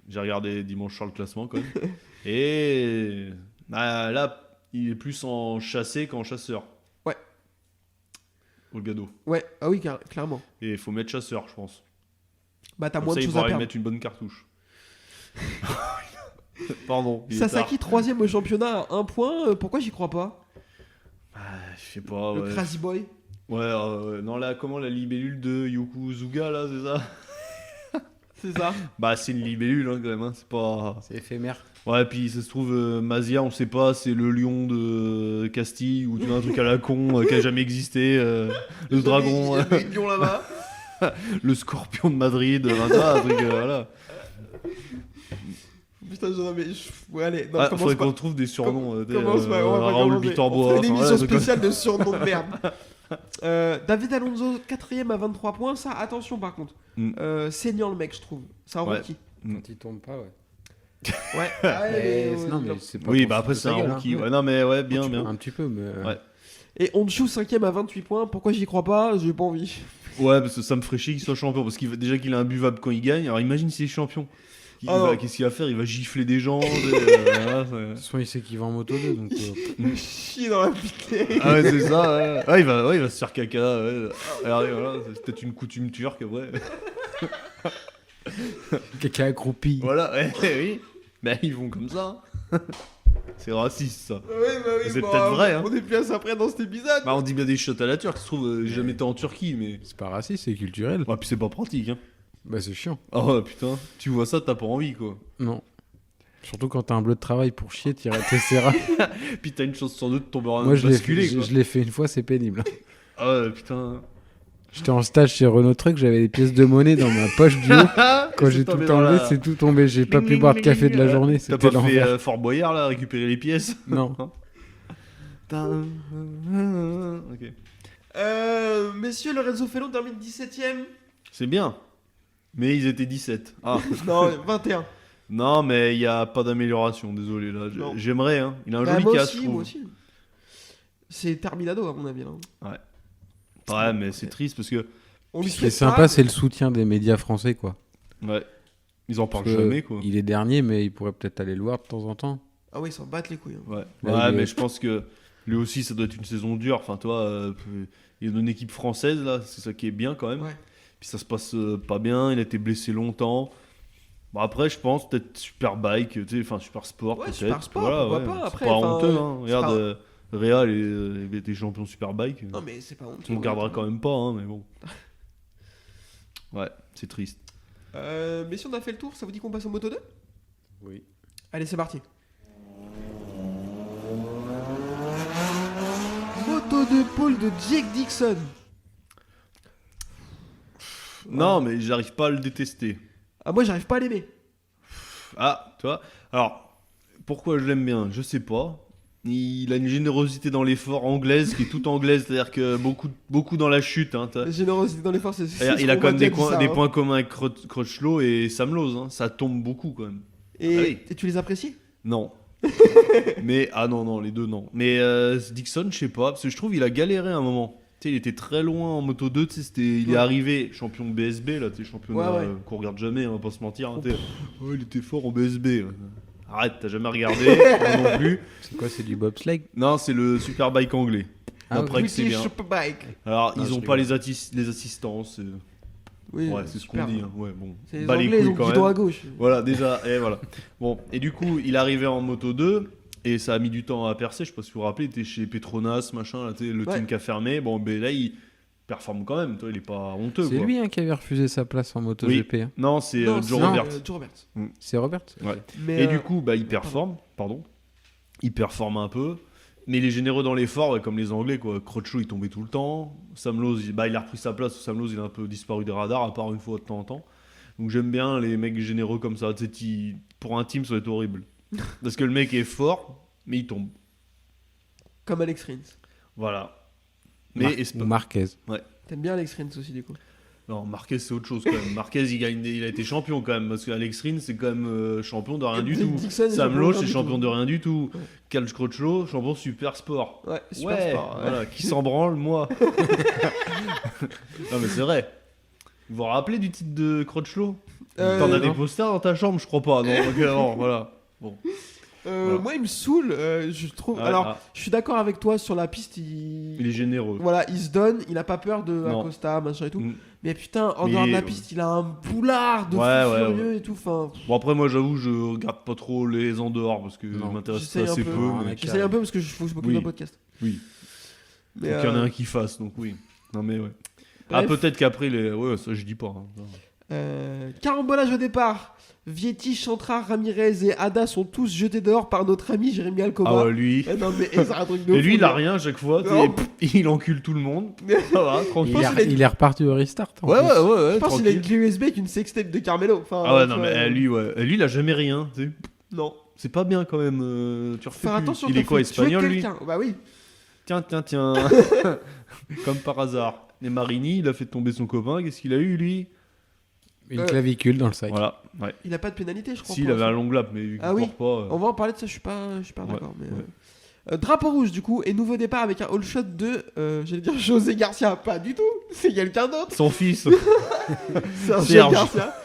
J'ai regardé dimanche sur le classement quand même. Et là, il est plus en chassé qu'en chasseur. Ouais. Olgado. Ouais, ah oui, clairement. Et il faut mettre chasseur, je pense. Bah, t'as Comme moins ça, de il choses à pourra y perdre. mettre une bonne cartouche. Pardon. Sasaki 3ème au championnat à 1 point. Pourquoi j'y crois pas? Je sais pas. Le Crazy Boy. Ouais, non, là, comment la libellule de Yokozuga, là, c'est ça? C'est ça. Bah, c'est une libellule, hein, quand même. Hein. C'est pas. C'est éphémère. Ouais, puis ça se trouve, Mazia, on sait pas, c'est le lion de Castille ou tu vois un truc à la con qui a jamais existé. Le dragon. Il y a un lion là-bas. Le scorpion de Madrid. Un truc, voilà. Putain, ouais, allez. Non, Faudrait qu'on trouve des surnoms. Commence pas, on va pas Raoul commencer. Bitterbois. On fait une émission voilà, spéciale de surnoms de merde. David Alonso 4ème à 23 points. Ça, attention par contre. Saignant le mec, je trouve. C'est un rookie. Quand il tombe pas, ouais. Ouais. Non, mais c'est pas Oui, pour bah se après, foutre c'est de sa un gueule, rookie. hein. Ouais, non, mais ouais, bien. Un petit peu, mais. Ouais. Et Honshu 5ème à 28 points. Pourquoi j'y crois pas? J'ai pas envie. Ouais, parce que ça me ferait chier qu'il soit champion. Parce déjà qu'il est imbuvable quand il gagne. Alors imagine s'il est champion. Qu'est-ce qu'il va faire? Il va gifler des gens. De toute façon, il sait qu'il va en moto 2. Donc, Chier dans la pitée. Ah ouais, c'est ça. Ouais. Ah, il va se faire caca. Ouais. Regardez, voilà, c'est peut-être une coutume turque après. Caca accroupi. Voilà, oui. Ben, ils vont comme ça. C'est raciste, ça. Oui, C'est peut-être vrai, hein. On est plus à ça après dans cet épisode. Bah, on dit bien des shots à la turque. Ça se trouve, j'ai jamais été en Turquie, mais. C'est pas raciste, c'est culturel. Ouais, puis c'est pas pratique, hein. Bah, c'est chiant. Oh putain, tu vois ça, t'as pas envie, quoi. Non. Surtout quand t'as un bleu de travail pour chier, t'essaieras. Puis t'as une chance sur deux de tomber en Moi, je basculer, quoi. l'ai fait une fois, c'est pénible. Ah ouais, putain. J'étais en stage chez Renault Truck, j'avais des pièces de monnaie dans ma poche du haut. Quand j'ai tout enlevé, c'est tout tombé. J'ai pas pu boire de café de la journée. T'as C'était pas fait l'enfer. Fort Boyard, là, récupérer les pièces? Non. Ok. Messieurs, Lorenzo Felon termine 17ème. C'est bien. Mais ils étaient 17. Ah. Non, 21. Non, mais il n'y a pas d'amélioration, désolé. Là. Non. J'aimerais, hein. Il a un Bah, joli moi casque, aussi, je trouve. moi aussi. C'est Terminado, à mon avis. Là. Ouais, mais c'est triste parce que On lui Ce qui est souhaite sympa, pas, c'est le soutien des médias français, quoi. ouais, ils en parlent Parce que jamais, quoi. Il est dernier, mais il pourrait peut-être aller le voir de temps en temps. Ah oui, ils s'en battent les couilles. Hein. Ouais, Là, ouais il est- mais je pense que lui aussi, ça doit être une saison dure. Enfin, toi, il est dans une équipe française, là, c'est ça qui est bien quand même. Ouais. Puis ça se passe pas bien, il a été blessé longtemps. Bon, après, je pense peut-être Superbike, tu sais, enfin Super Sport, Ouais, peut-être. Super Sport, Voilà, pourquoi ouais. pas, C'est après, pas enfin, honteux, hein. c'est Regarde, Real il était champion Superbike. Non, mais c'est pas honteux. On le gardera quand même pas, hein, mais bon. Ouais, c'est triste. Messieurs, on a fait le tour. Ça vous dit qu'on passe au Moto 2 ? Oui. Allez, c'est parti. Moto 2 pole de Jake Dixon. Non, mais j'arrive pas à le détester. Ah, moi, j'arrive pas à l'aimer. Ah, tu vois. Alors, pourquoi je l'aime bien ? Je sais pas. Il a une générosité dans l'effort anglaise qui est toute anglaise, c'est-à-dire que beaucoup dans la chute. Hein, La générosité dans l'effort, c'est. il a quand même des hein. points communs avec Crutchlow et Sam Lowe. Hein. Ça tombe beaucoup quand même. Et, Ah oui. et tu les apprécies ? Non. Mais non, les deux non. Mais Dixon, je sais pas, parce que je trouve qu'il a galéré à un moment. Tu sais, il était très loin en moto 2, tu sais, il est Ouais. arrivé champion BSB là, tu sais, championnat Ouais. qu'on regarde jamais, on va pas se mentir. Hein, tu sais. Il était fort en BSB. Arrête, t'as jamais regardé, moi non plus. C'est quoi, c'est du bobsleigh? Non, c'est le Superbike anglais. Ah, Après que c'est British bien. Superbike. Alors, Non, ils je ont pas rigole. les assistances. Oui, Ouais, c'est ce qu'on super. dit. Hein. Ouais, bon. C'est les Bas les Anglais, ils couilles ont quand le guidon même. à gauche. Voilà, déjà, et voilà. Bon, et du coup, il arrivait en moto 2 et ça a mis du temps à percer. Je sais pas si vous vous rappelez, il était chez Petronas, machin, là, tu sais, le Ouais. team qui a fermé. Bon, ben là, il performe quand même, toi, il est pas honteux. C'est quoi. lui qui avait refusé sa place en MotoGP. Hein. Non, c'est Non, Joe c'est, Roberts. Joe Roberts. C'est Robert. Ouais. Mais, Et du coup, bah, il performe, pardon. Il performe un peu. Mais il est généreux dans l'effort, ouais, comme les Anglais, quoi. Crutchlow, il tombait tout le temps. Sam Lowe, il a repris sa place. Sam Lowe, il a un peu disparu des radars, à part une fois de temps en temps. Donc j'aime bien les mecs généreux comme ça. Tu sais, pour un team, ça va être horrible. Parce que le mec est fort, mais il tombe. Comme Alex Rins. Voilà. Mais Ou Marquez. T'aimes bien Alex Rins aussi, du coup. non, Marquez, c'est autre chose quand même. Marquez, il a été champion quand même. Parce qu'Alex Rins, c'est quand même champion de rien du tout. Dixon, il est Sam champion Lowe, de rien c'est du champion tout. de rien du tout. Ouais. Cal Crutchlow, champion super sport. Ouais, super Ouais, sport. Ouais. voilà, qui s'en branle, moi. Non, mais c'est vrai. Vous vous rappelez du titre de Crutchlow T'en as des non. posters dans ta chambre, je crois pas. Non, ok, non, voilà. Bon. Voilà. Moi, il me saoule. Je trouve. Ouais, Alors, ah, je suis d'accord avec toi sur la piste. il est généreux. Voilà, il se donne. Il a pas peur de Non. Acosta, machin et tout. Mm. Mais putain, en Mais dehors de il la est- piste, il a un boulard de Ouais, fou ouais, furieux et tout. Enfin, Bon, après, moi, j'avoue, je regarde pas trop les en dehors parce que Non. je m'intéresse J'essaye assez un peu. peu. Non, mais... mec. j'essaye un peu parce que faut que je m'occupe Oui. d'un podcast. Oui. Mais, Donc, il y en a un qui fasse, donc oui. Non, mais ouais. bref. Ah, peut-être qu'après, les. Ouais, ça, je dis pas. Hein. Carambolage au départ. Vietti, Chantra, Ramirez et Ada sont tous jetés dehors par notre ami Jérémy Alcoba. Ah, ouais, lui. Eh non, mais c'est un truc de Et lui, fou, il a là. rien à chaque fois. tu sais, Non. Il encule tout le monde. Ça va, tranquille. Il est reparti au restart. en Ouais, plus. ouais, ouais, ouais. Je pense qu'il a une tranquille. clé USB avec une sextape de Carmelo. Enfin, Ah ouais, tu non, vois, mais lui, ouais. Lui, il a jamais rien. Tu sais. Non. C'est pas bien quand même. Tu refais Faire plus. attention. Il t'as est quoi, fait tuer espagnol, lui quelqu'un. Bah oui. Tiens. Comme par hasard. Et Marini, il a fait tomber son copain. Qu'est-ce qu'il a eu, lui Une clavicule dans le sac. Voilà. Ouais. Il a pas de pénalité, je crois. Si, il pour avait un l'instant. long lap, mais vu qu'il Ah oui. court pas. On va en parler de ça, je suis pas Ouais, d'accord. Mais, ouais. drapeau rouge du coup, et nouveau départ avec un all shot de, j'allais dire José Garcia, pas du tout, c'est quelqu'un d'autre, Son fils. c'est un José Serge. Garcia.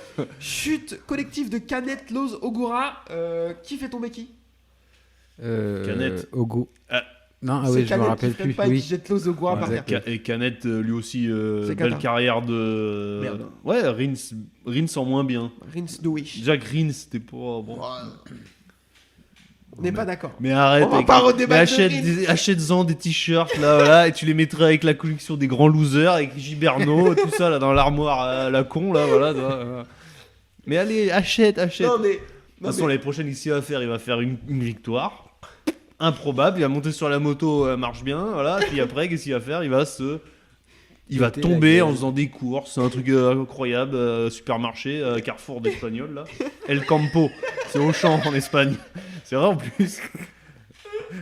Chute collective de Canet, Loz, Ogura, qui fait tomber qui? Canette. Ogo. Ah. Non, ah C'est oui, je me Canet rappelle qui freine plus. pas et qui Oui. jette Loz, Ogura Ouais, par terre. exact. Et Canet, lui aussi, C'est belle Qatar. carrière de. Merde. Ouais, Rins en moins bien. Rins de Wish. Déjà que Rins, c'était pas. Bon. On n'est pas d'accord. Mais arrête, On va avec- pas mais redébattre de Rins. achète-en des t-shirts là, voilà, et tu les mettrais avec la collection des grands losers, avec Giberno, tout ça là dans l'armoire à la con là, voilà. Voilà. Mais allez, achète. Non mais... De toute façon, l'année prochaine, ici, il va faire une victoire. Improbable, il va monter sur la moto, marche bien, voilà. Puis après, qu'est-ce qu'il va faire? Il va Péter tomber la en gueule. faisant des courses, c'est un truc incroyable, supermarché, Carrefour d'Espagnol là. El Campo, c'est Auchan en Espagne. C'est vrai en plus.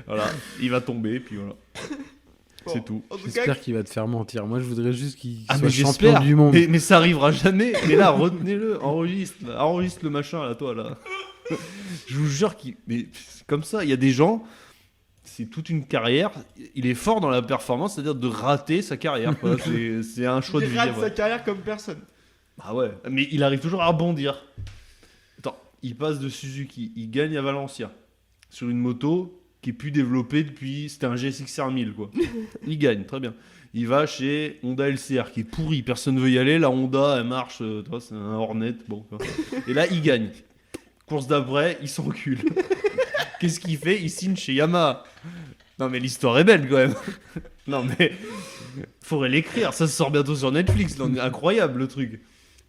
Voilà, il va tomber, puis voilà. Bon, C'est tout. En tout cas, J'espère qu'il va te faire mentir. Moi, je voudrais juste qu'il Ah, soit mais champion j'espère. du monde. Mais ça arrivera jamais. Mais là, retenez-le, enregistre le machin là, toi là. Je vous jure qu'il. Mais c'est comme ça, il y a des gens. C'est toute une carrière. Il est fort dans la performance, c'est-à-dire de rater sa carrière. Quoi. C'est un choix de il vie. rate sa Ouais. carrière comme personne. Ah ouais. Mais il arrive toujours à rebondir. Attends, il passe de Suzuki, il gagne à Valencia sur une moto qui est plus développée depuis. C'était un GSX-R 1000 quoi. Il gagne, très bien. Il va chez Honda LCR qui est pourri, personne veut y aller. La Honda, elle marche, toi, c'est un Hornet. Bon, quoi. Et là, il gagne. Course d'après, il s'encule. Qu'est-ce qu'il fait? Il signe chez Yamaha. Non, mais l'histoire est belle quand même. Non, mais faudrait l'écrire. Ça se sort bientôt sur Netflix. Là, incroyable le truc.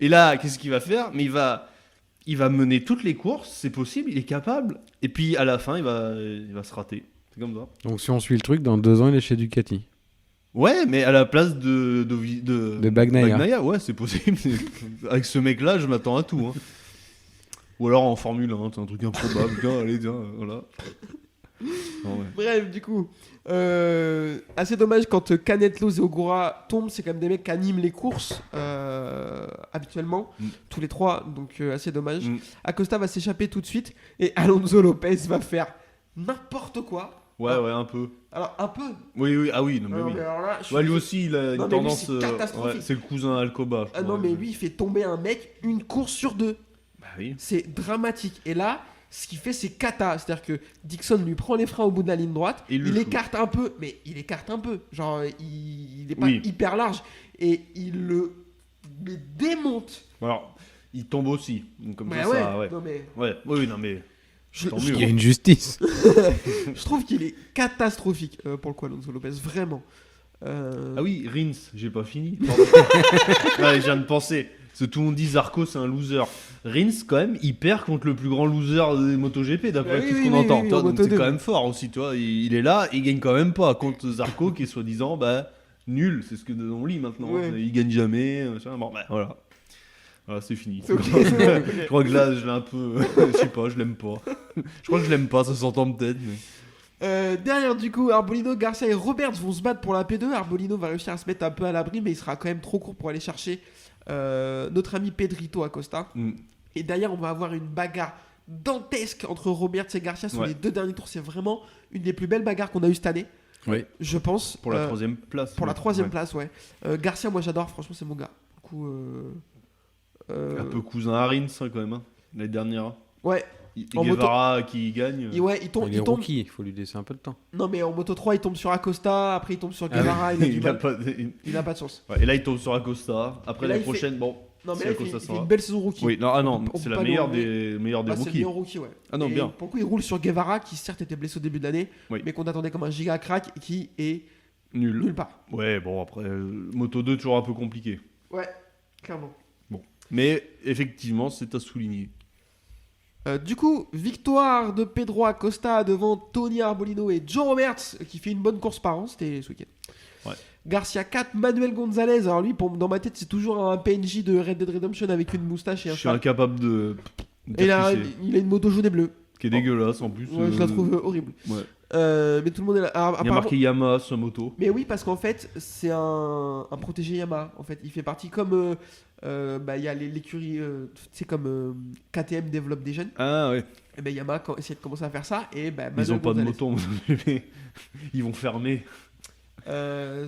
Et là, qu'est-ce qu'il va faire? Mais il va mener toutes les courses, c'est possible, il est capable. Et puis à la fin, il va se rater. C'est comme ça. Donc, si on suit le truc, dans 2 ans, il est chez Ducati. Ouais, mais à la place de Bagnaia. Ouais, c'est possible. Avec ce mec-là, je m'attends à tout. Hein. Ou alors en Formule 1, c'est un truc improbable. Tiens, allez, tiens, voilà. Non, ouais. Bref, du coup, assez dommage quand Canet, Lowe's et Ogura tombent. C'est quand même des mecs qui animent les courses habituellement, tous les trois. Donc, assez dommage. Acosta va s'échapper tout de suite et Alonso Lopez va faire n'importe quoi. Ouais, un peu. Alors, un peu. Oui, ah oui, non, mais oui. mais alors là, je Ouais, suis- lui aussi, il a une Non, mais lui, tendance. c'est catastrophique. Ouais, c'est le cousin Alcoba. je Ah crois. non, mais lui, il fait tomber un mec une course sur 2. Bah oui. C'est dramatique. Et là, ce qu'il fait, c'est cata. C'est-à-dire que Dixon lui prend les freins au bout de la ligne droite. Et il le Il fout. écarte un peu, mais il écarte un peu. Genre, il est pas Oui. hyper large. Et il le démonte. Alors, il tombe aussi. Donc, comme Ouais, ça, ouais. Non, mais Ouais, oui, non, mais. je, Tant je- mieux. Il y a une justice. je trouve qu'il est catastrophique pour le coup, Alonso Lopez. Vraiment. Ah oui, Rins, j'ai pas fini. Ouais, je viens de penser. Parce que tout le monde dit Zarco, c'est un loser. Rins, quand même, il perd contre le plus grand loser des MotoGP, d'après Bah oui, tout ce oui, qu'on oui, entend. oui, Toi, en donc Moto c'est 2. quand même fort aussi, toi. Il est là, il gagne quand même pas contre Zarco, qui est soi-disant nul. C'est ce que on lit maintenant. Ouais. Il gagne jamais. Machin. Bon, voilà. Voilà, c'est fini. C'est ok, c'est bon. Je crois que là, je l'ai un peu. Je sais pas, je l'aime pas. Je crois que je l'aime pas, ça s'entend peut-être. Mais... Derrière, du coup, Arbolino, Garcia et Roberts vont se battre pour la P2. Arbolino va réussir à se mettre un peu à l'abri, mais il sera quand même trop court pour aller chercher notre ami Pedrito Acosta. Et d'ailleurs, on va avoir une bagarre dantesque entre Roberts et Garcia sur Ouais. les 2 derniers tours. C'est vraiment une des plus belles bagarres qu'on a eues cette année, Oui. je pense. Pour la troisième place. Pour la troisième Ouais. place, ouais. Garcia, moi j'adore, franchement, c'est mon gars. Du coup, Un peu cousin à Rins, hein, quand même, hein, l'année dernière. ouais, Et En Guevara qui gagne. il tombe. Il est rookie, il faut lui laisser un peu de temps. Non, mais en Moto 3, il tombe sur Acosta. Après, il tombe sur Ah Guevara. oui, il a du il a mal. pas... Il a pas de chance. Ouais, et là, il tombe sur Acosta. Après, Et là, la il fait- prochaine, bon. Non, mais si là, Acosta il fait s'en va. une belle saison rookie. Oui, non, ah non, On c'est peut la pas meilleure lui des meilleurs des Ah, c'est le rookies. meilleur rookie, ouais. Ah non, Et bien. pour le coup, il roule sur Guevara, qui certes était blessé au début de l'année, Oui. mais qu'on attendait comme un giga crack et qui est Nul. nulle part. Ouais, bon, après, Moto 2, toujours un peu compliqué. Ouais, clairement. Mais effectivement, c'est à souligner. Du coup, victoire de Pedro Acosta devant Tony Arbolino et Joe Roberts, qui fait une bonne course par an, c'était ce week-end. Ouais. Garcia 4, Manuel Gonzalez. Alors lui, dans ma tête, c'est toujours un PNJ de Red Dead Redemption avec une moustache et un Je suis cheval. incapable de. Et là, dire qui il a une moto jaune et bleue. c'est. Qui est dégueulasse en plus. Ouais, je la trouve horrible. Ouais. Mais tout le monde est là. Alors, Il y a apparemment- marqué Yamaha sur sa moto. Mais oui, parce qu'en fait, c'est un protégé Yamaha. En fait, il fait partie comme il y a l'écurie, tu sais, comme KTM développe des jeunes. Ah ouais. Et ben Yamaha essaie de commencer à faire ça. Et ben Ils ont Manuel pas de Gonzalez. moto. Mais ils vont fermer.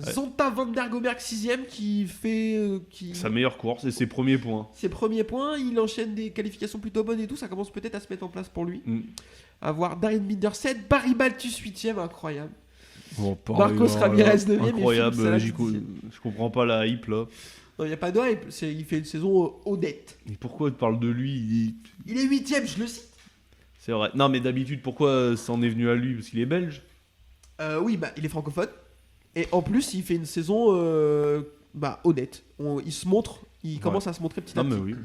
Zonta van der Goberg 6ème qui fait Sa meilleure course et ses premiers points. ses premiers points. Il enchaîne des qualifications plutôt bonnes et tout. Ça commence peut-être à se mettre en place pour lui. À voir Darren Binder 7, Barry Baltus 8ème, incroyable. Marcos Ramirez 9ème et Incroyable. Philippe Salas Je comprends pas la hype là. Non, il n'y a pas de hype. Il fait une saison honnête. Et pourquoi tu parles de lui Il est 8ème, je le cite. C'est vrai. Non, mais d'habitude, pourquoi ça en est venu à lui? Parce qu'il est belge. Oui, il est francophone. Et en plus, il fait une saison honnête. Il se montre, il commence à se montrer petit à Non, petit. mais oui.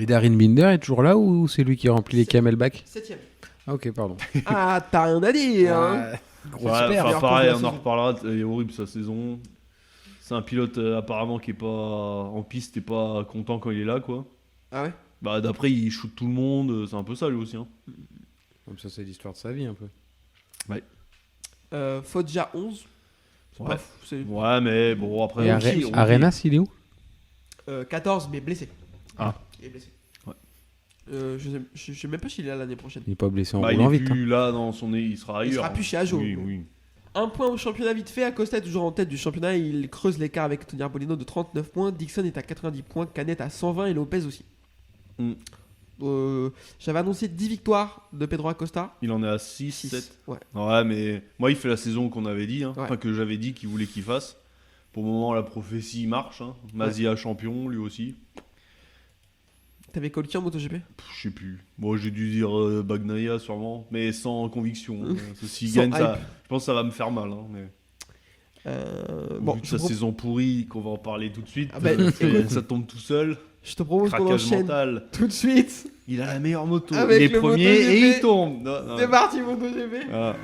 Et Darin Binder est toujours là ou c'est lui qui remplit les camelbacks? 7ème. Ah ok, pardon. Ah, t'as rien à dire, hein. Grosse Ouais, perte. enfin, meilleure pareil, course de on la en reparlera. Elle est horrible sa saison. C'est un pilote apparemment qui est pas en piste et pas content quand il est là, quoi. Ah ouais. Bah d'après il shoot tout le monde. C'est un peu ça lui aussi. Hein. Comme ça, c'est l'histoire de sa vie un peu. Ouais. Foggia 11. C'est Ouais. pas fou, c'est Ouais, mais bon, après. Et Rookie, rookie. Arenas, il est où? 14, mais blessé. Ah. Il est blessé. Ouais. Je sais même pas s'il est là l'année prochaine. Il est pas blessé en Bah, il roulant est vite. hein. plus là dans son. Il sera ailleurs. Il sera plus chez Ajo. Oui, oui. Un point au championnat vite fait. Acosta est toujours en tête du championnat. Il creuse l'écart avec Tony Arbolino de 39 points. Dixon est à 90 points. Canet à 120 et Lopez aussi. Mm. J'avais annoncé 10 victoires de Pedro Acosta. Il en est à 6, 6. 7. Ouais. Ouais, mais moi, il fait la saison qu'on avait dit, hein. Ouais. Enfin, que j'avais dit qu'il voulait qu'il fasse. Pour le moment, la prophétie marche. Hein. Mazia champion, lui aussi. T'avais Colki en MotoGP? Je sais plus. Moi, j'ai dû dire Bagnaia sûrement, mais sans conviction. S'il Sans gagne, ça, hype. je pense que ça va me faire mal. Hein, mais... Bon, Vu de je, sa pro- saison pourrie, qu'on va en parler tout de suite, Ah bah, écoute. ça tombe tout seul. je te propose qu'on Craquage enchaîne mental. tout de suite. Il a la meilleure moto. Avec il est le premier MotoGP. et il tombe. Non. C'est parti MotoGP. Ah.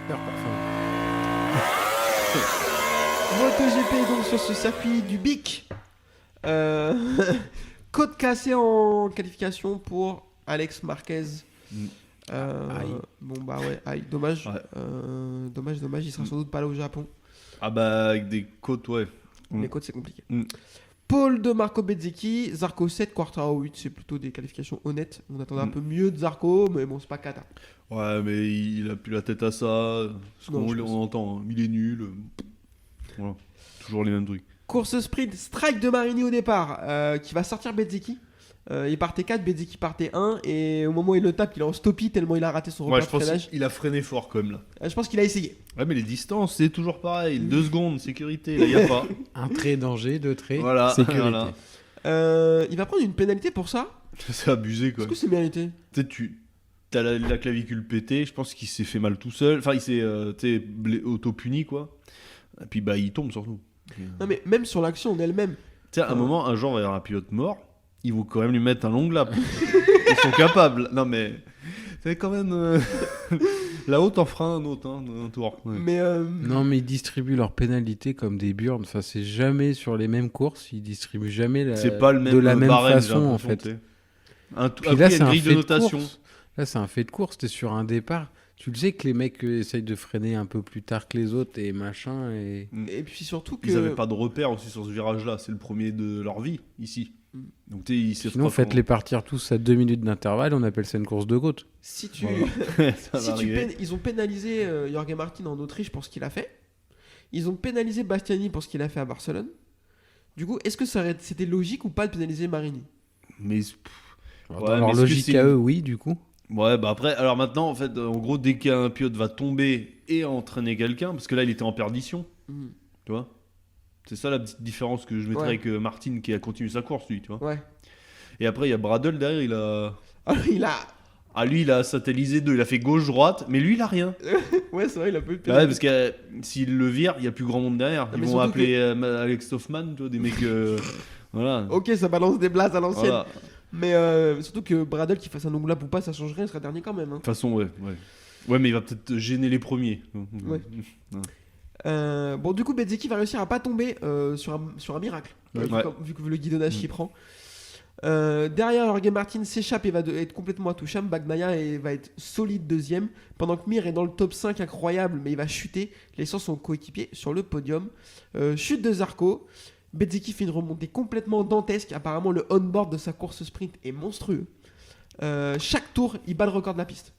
MotoGP donc sur ce circuit du Bic. Côte cassée en qualification pour Alex Marquez. Aïe. Bon bah ouais, aïe, dommage. Ouais. Dommage, il sera sans doute pas là au Japon. Ah bah avec des côtes, ouais. Les côtes c'est compliqué. Mm. Pole de Marco Bezzecchi, Zarco 7, Quartararo 8, c'est plutôt des qualifications honnêtes. On attendait un peu mieux de Zarco, mais bon c'est pas cata. Ouais, mais il a plus la tête à ça. Ce Non, qu'on je pense. on entend, hein. Il est nul. Voilà. Toujours les mêmes trucs. Course sprint, strike de Marini au départ, qui va sortir Bezzecchi. Il partait 4, Bezzecchi partait 1, et au moment où il le tape, il est en stoppie tellement il a raté son Ouais, repère je de pense freinage. qu'il a freiné fort comme là. Je pense qu'il a essayé. Ouais, mais les distances, c'est toujours pareil. 2 secondes, sécurité. Là, il n'y a pas. Un trait danger, 2 traits, Voilà, sécurité. voilà. Il va prendre une pénalité pour ça. C'est abusé quoi. Est-ce que c'est mérité? Tu sais, t'as la clavicule pétée, je pense qu'il s'est fait mal tout seul. Enfin, il s'est auto-puni quoi. Et puis bah, il tombe surtout. Non mais même sur l'action en elle-même. Tu sais, à un moment, un jour, il va y avoir un pilote mort. Ils vont quand même lui mettre un long lap. Ils sont capables. Non mais. C'est quand même. La haute en fera un autre, hein, un tour. Ouais. Mais Non, mais ils distribuent leurs pénalités comme des burnes. Enfin, c'est jamais sur les mêmes courses. Ils distribuent jamais C'est pas le même de la même barème, façon, j'ai en l'impression, fait. tu sais. Puis Après, là, il y c'est a une un grille fait de de notation. course. Là, c'est un fait de course. T'es sur un départ. Tu le sais que les mecs essayent de freiner un peu plus tard que les autres et machin. Et... et puis surtout que Ils n'avaient pas de repère aussi sur ce virage-là. C'est le premier de leur vie, ici. Donc, tu sais, ils se Sinon, retrouvent faites-les partir tous à 2 minutes d'intervalle. On appelle ça une course de côte. si tu Ça si va arriver. ils ont pénalisé Jorge Martin en Autriche pour ce qu'il a fait. Ils ont pénalisé Bastiani pour ce qu'il a fait à Barcelone. Du coup, est-ce que c'était logique ou pas de pénaliser Marini? Mais Alors, Ouais, dans mais leur est-ce que logique c'est à une- eux, oui, du coup. ouais, bah après, alors maintenant, en fait, en gros, dès qu'un pilote va tomber et entraîner quelqu'un, parce que là, il était en perdition, Mhm. tu vois. C'est ça la petite différence que je mettrais Ouais. avec Martin qui a continué sa course, lui, tu vois. Ouais. Et après, il y a Bradle derrière, il a. Alors, il a. Ah, lui, il a satellisé 2, il a fait gauche-droite, mais lui, il a rien. Ouais, c'est vrai, il a pas eu de Bah ouais, pénalité. parce que s'il le vire, il y a plus grand monde derrière. Ils mais vont surtout appeler Alex Hoffman, tu vois, des mecs. Voilà. Ok, ça balance des blases à l'ancienne. Voilà. Mais surtout que Bradle qui fasse un long lap ou pas, ça change rien, il sera dernier quand même. Hein. De toute façon, ouais. Ouais, mais il va peut-être gêner les premiers. Ouais. Bon, du coup, Bezzecchi va réussir à pas tomber sur un miracle, Ouais. vu que le guidonnage s'y prend. Derrière, Jorge Martin s'échappe et va être complètement intouchable. Bagnaia va être solide deuxième, pendant que Mir est dans le top 5 incroyable, mais il va chuter, laissant son coéquipier sur le podium. Chute de Zarco. Bezzecchi fait une remontée complètement dantesque. Apparemment, le on-board de sa course sprint est monstrueux. Chaque tour, il bat le record de la piste.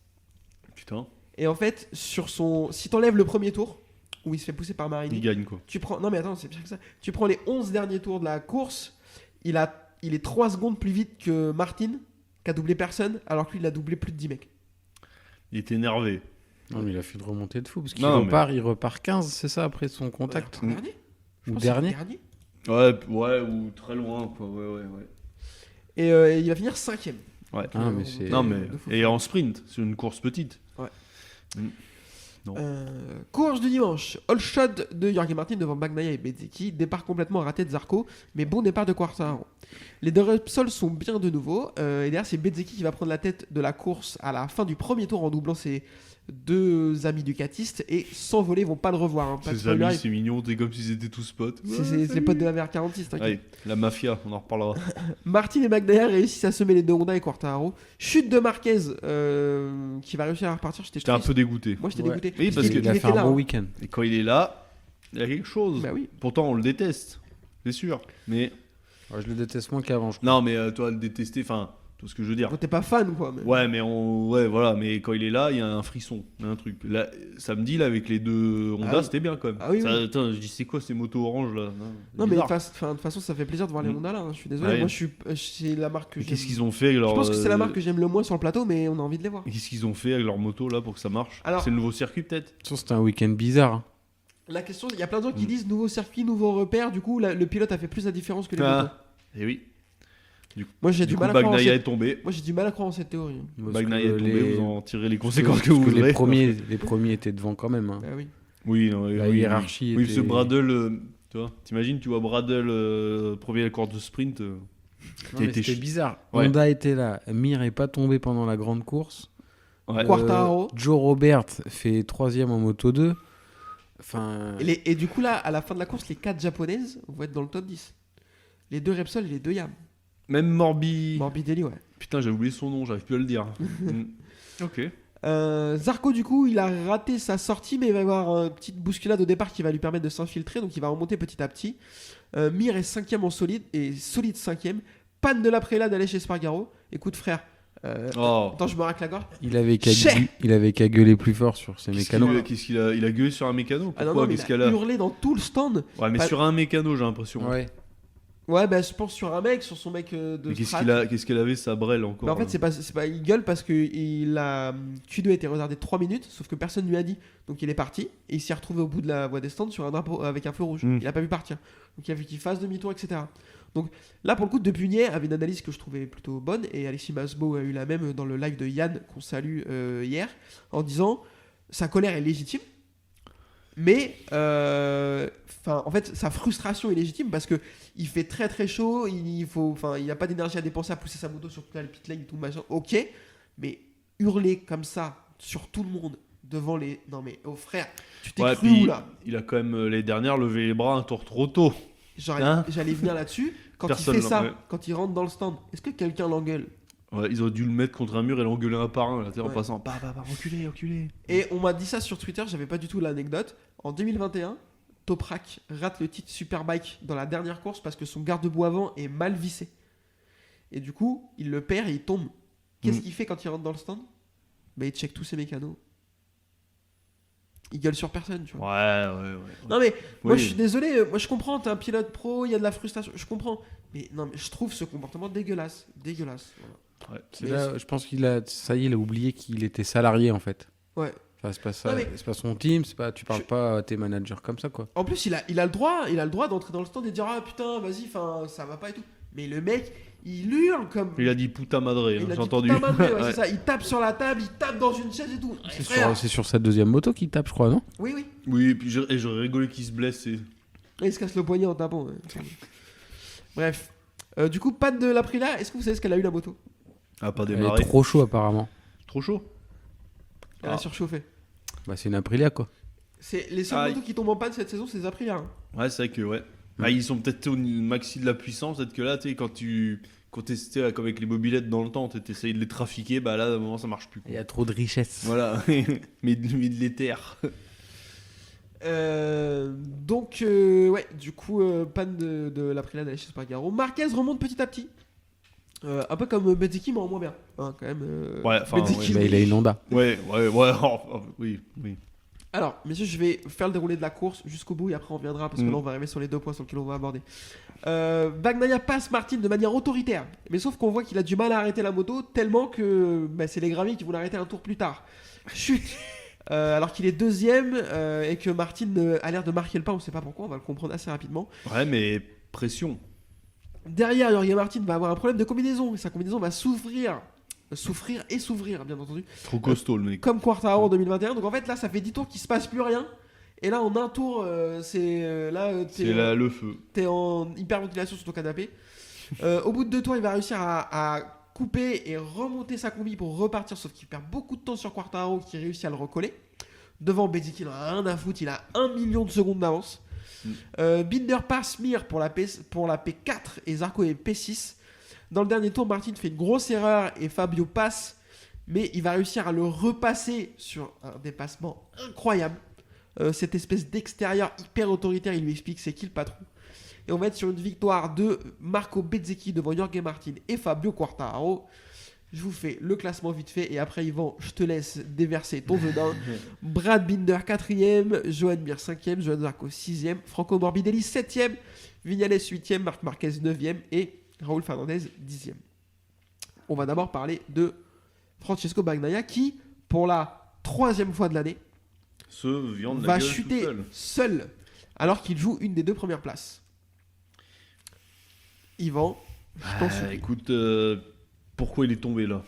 Putain, Et en fait, si t'enlèves le premier tour, où il se fait pousser par il Marini, gagne quoi. tu prends... Non mais attends, c'est pire que ça. Tu prends les 11 derniers tours de la course, il est 3 secondes plus vite que Martin, qui a doublé personne, alors que lui, il a doublé plus de 10 mecs. Il était énervé. Non, mais il a fait une remontée de fou. Parce qu'il Non, il repart 15, c'est ça, après son contact. Dernier Je Ou pense que c'est dernier. Ouais, ou très loin, quoi. Ouais. Et il va finir 5ème. Ouais. Ah, mais c'est- Non, mais. de fou. Et en sprint, c'est une course petite. Course du dimanche. All shot de Jorge Martin devant Bagnaia et Bezzecchi. Départ complètement raté de Zarco, mais bon départ de Quartararo. Les deux Repsol sont bien de nouveau. Et derrière, c'est Bezzecchi qui va prendre la tête de la course à la fin du premier tour en doublant ses deux amis ducatistes et s'envoler, ils vont pas le revoir. Hein. Pas de Ces spoiler, amis, c'est mignon, t'es comme s'ils étaient tous potes. c'est les potes de la VR46. t'inquiète. Allez, la mafia, on en reparlera. Martin et Bagnaia réussissent à semer les deux Honda et Quartararo. Chute de Marquez qui va réussir à repartir. J'étais un peu dégoûté. Moi j'étais Ouais. dégoûté. Oui, parce qu'il- que- Il il a était fait un là, bon hein. week-end. Et quand il est là, il y a quelque chose. Bah oui. Pourtant, on le déteste. C'est sûr. Mais. Ouais, je le déteste moins qu'avant, je crois. Non, mais toi, le détester, enfin, tout ce que je veux dire. Bon, t'es pas fan quoi. Mais... Ouais, mais ouais, voilà, mais quand il est là, il y a un frisson, il y a un truc. Là, samedi, là, avec les deux Honda, Ah oui. c'était bien quand même. Ah oui, Ça, oui. Attends, je dis, c'est quoi ces motos oranges là Non mais de bizarre. toute façon ça fait plaisir de voir les Mm. Honda là. hein. Je suis désolé. Ouais. Moi c'est la marque que Mais j'aime. qu'est-ce qu'ils ont fait avec leur. Je pense que c'est la marque que j'aime le moins sur le plateau, mais on a envie de les voir. Qu'est-ce qu'ils ont fait avec leur moto là pour que ça marche Alors- C'est le nouveau circuit peut-être De toute façon, c'était un week-end bizarre. hein. La question, il y a plein de gens qui disent nouveau circuit, nouveau repère. Du coup, le pilote a fait plus la différence que les motos. Et oui. Moi j'ai Du du coup, mal à croire en Bagnaia cette... est tombé. Moi j'ai du mal à croire en cette théorie. Parce Bagnaia que est tombé, les- vous en tirez les parce conséquences que vous les voudrez. premiers étaient devant quand même. hein. Bah oui. Oui, non, La oui, hiérarchie Oui, était- ce Bradle, tu vois, t'imagines, tu vois Bradle, premier course de sprint. Non, qui a mais été C'était bizarre. Ouais. Honda était là. Mir est pas tombé pendant la grande course. Ouais. Quartararo. Joe Robert fait 3ème en Moto 2. Enfin, Et du coup là, à la fin de la course, les 4 japonaises vont être dans le top 10. Les 2 Repsol et les 2 Yam. Même Morbidelli, ouais. Putain, j'ai oublié son nom, j'arrive plus à le dire. Ok. Zarco du coup il a raté sa sortie mais il va y avoir une petite bousculade au départ qui va lui permettre de s'infiltrer donc il va remonter petit à petit. Mir est 5ème en solide et solide 5ème. Panne de l'après-là d'aller chez Spargaro. Écoute frère, Oh. attends je me racle la gorge. il avait qu'à Chais gueuler plus fort sur ses mécanos. Qu'est-ce qu'il a, il a gueulé sur un mécano Ah non, Pourquoi non, mais Qu'est-ce il qu'elle a a hurlé dans tout le stand. Ouais, mais Pas- sur un mécano, j'ai l'impression. Ouais. Ouais bah je pense sur un mec, sur son mec de Mais qu'est-ce strat. qu'elle avait sa brelle encore Mais en fait, là c'est pas, il gueule parce que Q2 a été retardé 3 minutes, sauf que personne lui a dit. Donc il est parti et il s'est retrouvé au bout de la voie des stands sur un drapeau avec un feu rouge. Mm. Il a pas pu partir. Donc il a vu qu'il fasse demi-tour, etc. Donc là, pour le coup, Depugnet avait une analyse que je trouvais plutôt bonne et Alexis Masbo a eu la même dans le live de Yann qu'on salue hier en disant sa colère est légitime. Mais en fait, sa frustration est légitime parce que il fait très très chaud, il n'y a pas d'énergie à dépenser à pousser sa moto sur toute la pit lane, tout machin. Ok, mais hurler comme ça sur tout le monde devant les. Non mais oh frère, tu t'es Ouais, cru puis où là? il a quand même l'année dernière levé les bras un tour trop tôt. Hein J'allais venir là-dessus. Quand Personne il fait ça, l'en- ouais. quand il rentre dans le stand, est-ce que quelqu'un l'engueule? Ouais, ils auraient dû le mettre contre un mur et l'engueuler un par un là, tu sais, en Ouais. passant. Bah, reculez. Et on m'a dit ça sur Twitter, j'avais pas du tout l'anecdote. En 2021, Toprak rate le titre Superbike dans la dernière course parce que son garde-boue avant est mal vissé. Et du coup, il le perd et il tombe. Qu'est-ce qu'il fait quand il rentre dans le stand? Bah, il check tous ses mécanos. Il gueule sur personne, tu vois. Ouais. Non mais, moi Oui. je suis désolé, moi je comprends, t'es un pilote pro, il y a de la frustration, je comprends. Mais non, mais je trouve ce comportement dégueulasse. Dégueulasse. Voilà. Ouais. C'est Mais là, je pense qu'il a, ça y est, il a oublié qu'il était salarié en fait. Ouais. Enfin, c'est pas ça, Non, mais- c'est pas son team, c'est pas, tu parles pas à tes managers comme ça quoi. En plus, il a le droit d'entrer dans le stand et de dire ah putain, vas-y, enfin ça va pas et tout. Mais le mec, il hurle comme. Il a dit puta madre, Il a j'ai dit, entendu. putain, madre, ouais, Ouais. c'est ça. Il tape sur la table, il tape dans une chaise et tout. Ouais, frère. C'est sur sa deuxième moto qu'il tape, je crois, non? Oui, oui. Oui, et puis j'aurais rigolé qu'il se blesse. Et il se casse le poignet en tapant. Ouais. Bref. Du coup, panne de l'Aprilia, est-ce que vous savez ce qu'elle a eu la moto? Ah, pas Il est démarré. trop chaud apparemment. Trop chaud. Elle a surchauffé. Bah, c'est une Aprilia quoi. C'est les seules Ah, motos qui tombent en panne cette saison, c'est les Aprilia. Hein. Ouais, c'est vrai que ouais. Ah, ils sont peut-être au maxi de la puissance, peut-être que là, tu sais, quand t'essayais là, comme avec les mobilettes dans le temps, t'essayais de les trafiquer, bah là, à un moment, ça marche plus. Il y a trop de richesse. Voilà, mais de l'éther. Donc, ouais, du coup, panne de l'Aprilia d'aller chez Spargaro. Marquez remonte petit à petit. Un peu comme Bezzecchi, mais en moins bien. Hein, quand même. Ouais, enfin, Bezzecchi, Bah, il a une Honda. Ouais, oui. Alors, messieurs, je vais faire le déroulé de la course jusqu'au bout et après on reviendra parce que là on va arriver sur les 2 points sur lesquels on va aborder. Bagnaia passe Martin de manière autoritaire, mais sauf qu'on voit qu'il a du mal à arrêter la moto tellement que bah, c'est les graviers qui vont l'arrêter un tour plus tard. Chute alors qu'il est deuxième et que Martin a l'air de marquer le pas, on sait pas pourquoi, on va le comprendre assez rapidement. Ouais, mais pression. Derrière, Jorge Martin va avoir un problème de combinaison et sa combinaison va souffrir et s'ouvrir, bien entendu. Trop costaud, le mec. Comme Quartararo en 2021. Donc en fait là ça fait 10 tours qu'il se passe plus rien. Et là en un tour c'est C'est là le feu. t'es en hyperventilation sur ton canapé. Au bout de 2 tours il va réussir à couper et remonter sa combi pour repartir, sauf qu'il perd beaucoup de temps sur Quartararo qui réussit à le recoller. Devant Bezzecchi, il en a rien à foutre, il a 1 million de secondes d'avance. Binder passe Mir pour la P4 et Zarco est P6. Dans le dernier tour, Martin fait une grosse erreur et Fabio passe, mais il va réussir à le repasser sur un dépassement incroyable. Cette espèce d'extérieur hyper autoritaire, il lui explique c'est qui le patron. Et on va être sur une victoire de Marco Bezzecchi devant Jorge Martin et Fabio Quartararo. Je vous fais le classement vite fait et après Yvan, je te laisse déverser ton venin. Brad Binder 4ème, Joan Mir 5ème, Joan Zarco 6ème, Franco Morbidelli 7ème, Viñales 8ème, Marc Marquez 9ème et Raúl Fernandez 10ème. On va d'abord parler de Francesco Bagnaia qui, pour la 3e fois de l'année, va chuter seul alors qu'il joue une des 2 premières places. Yvan, je t'en supplie. Écoute, pourquoi il est tombé là?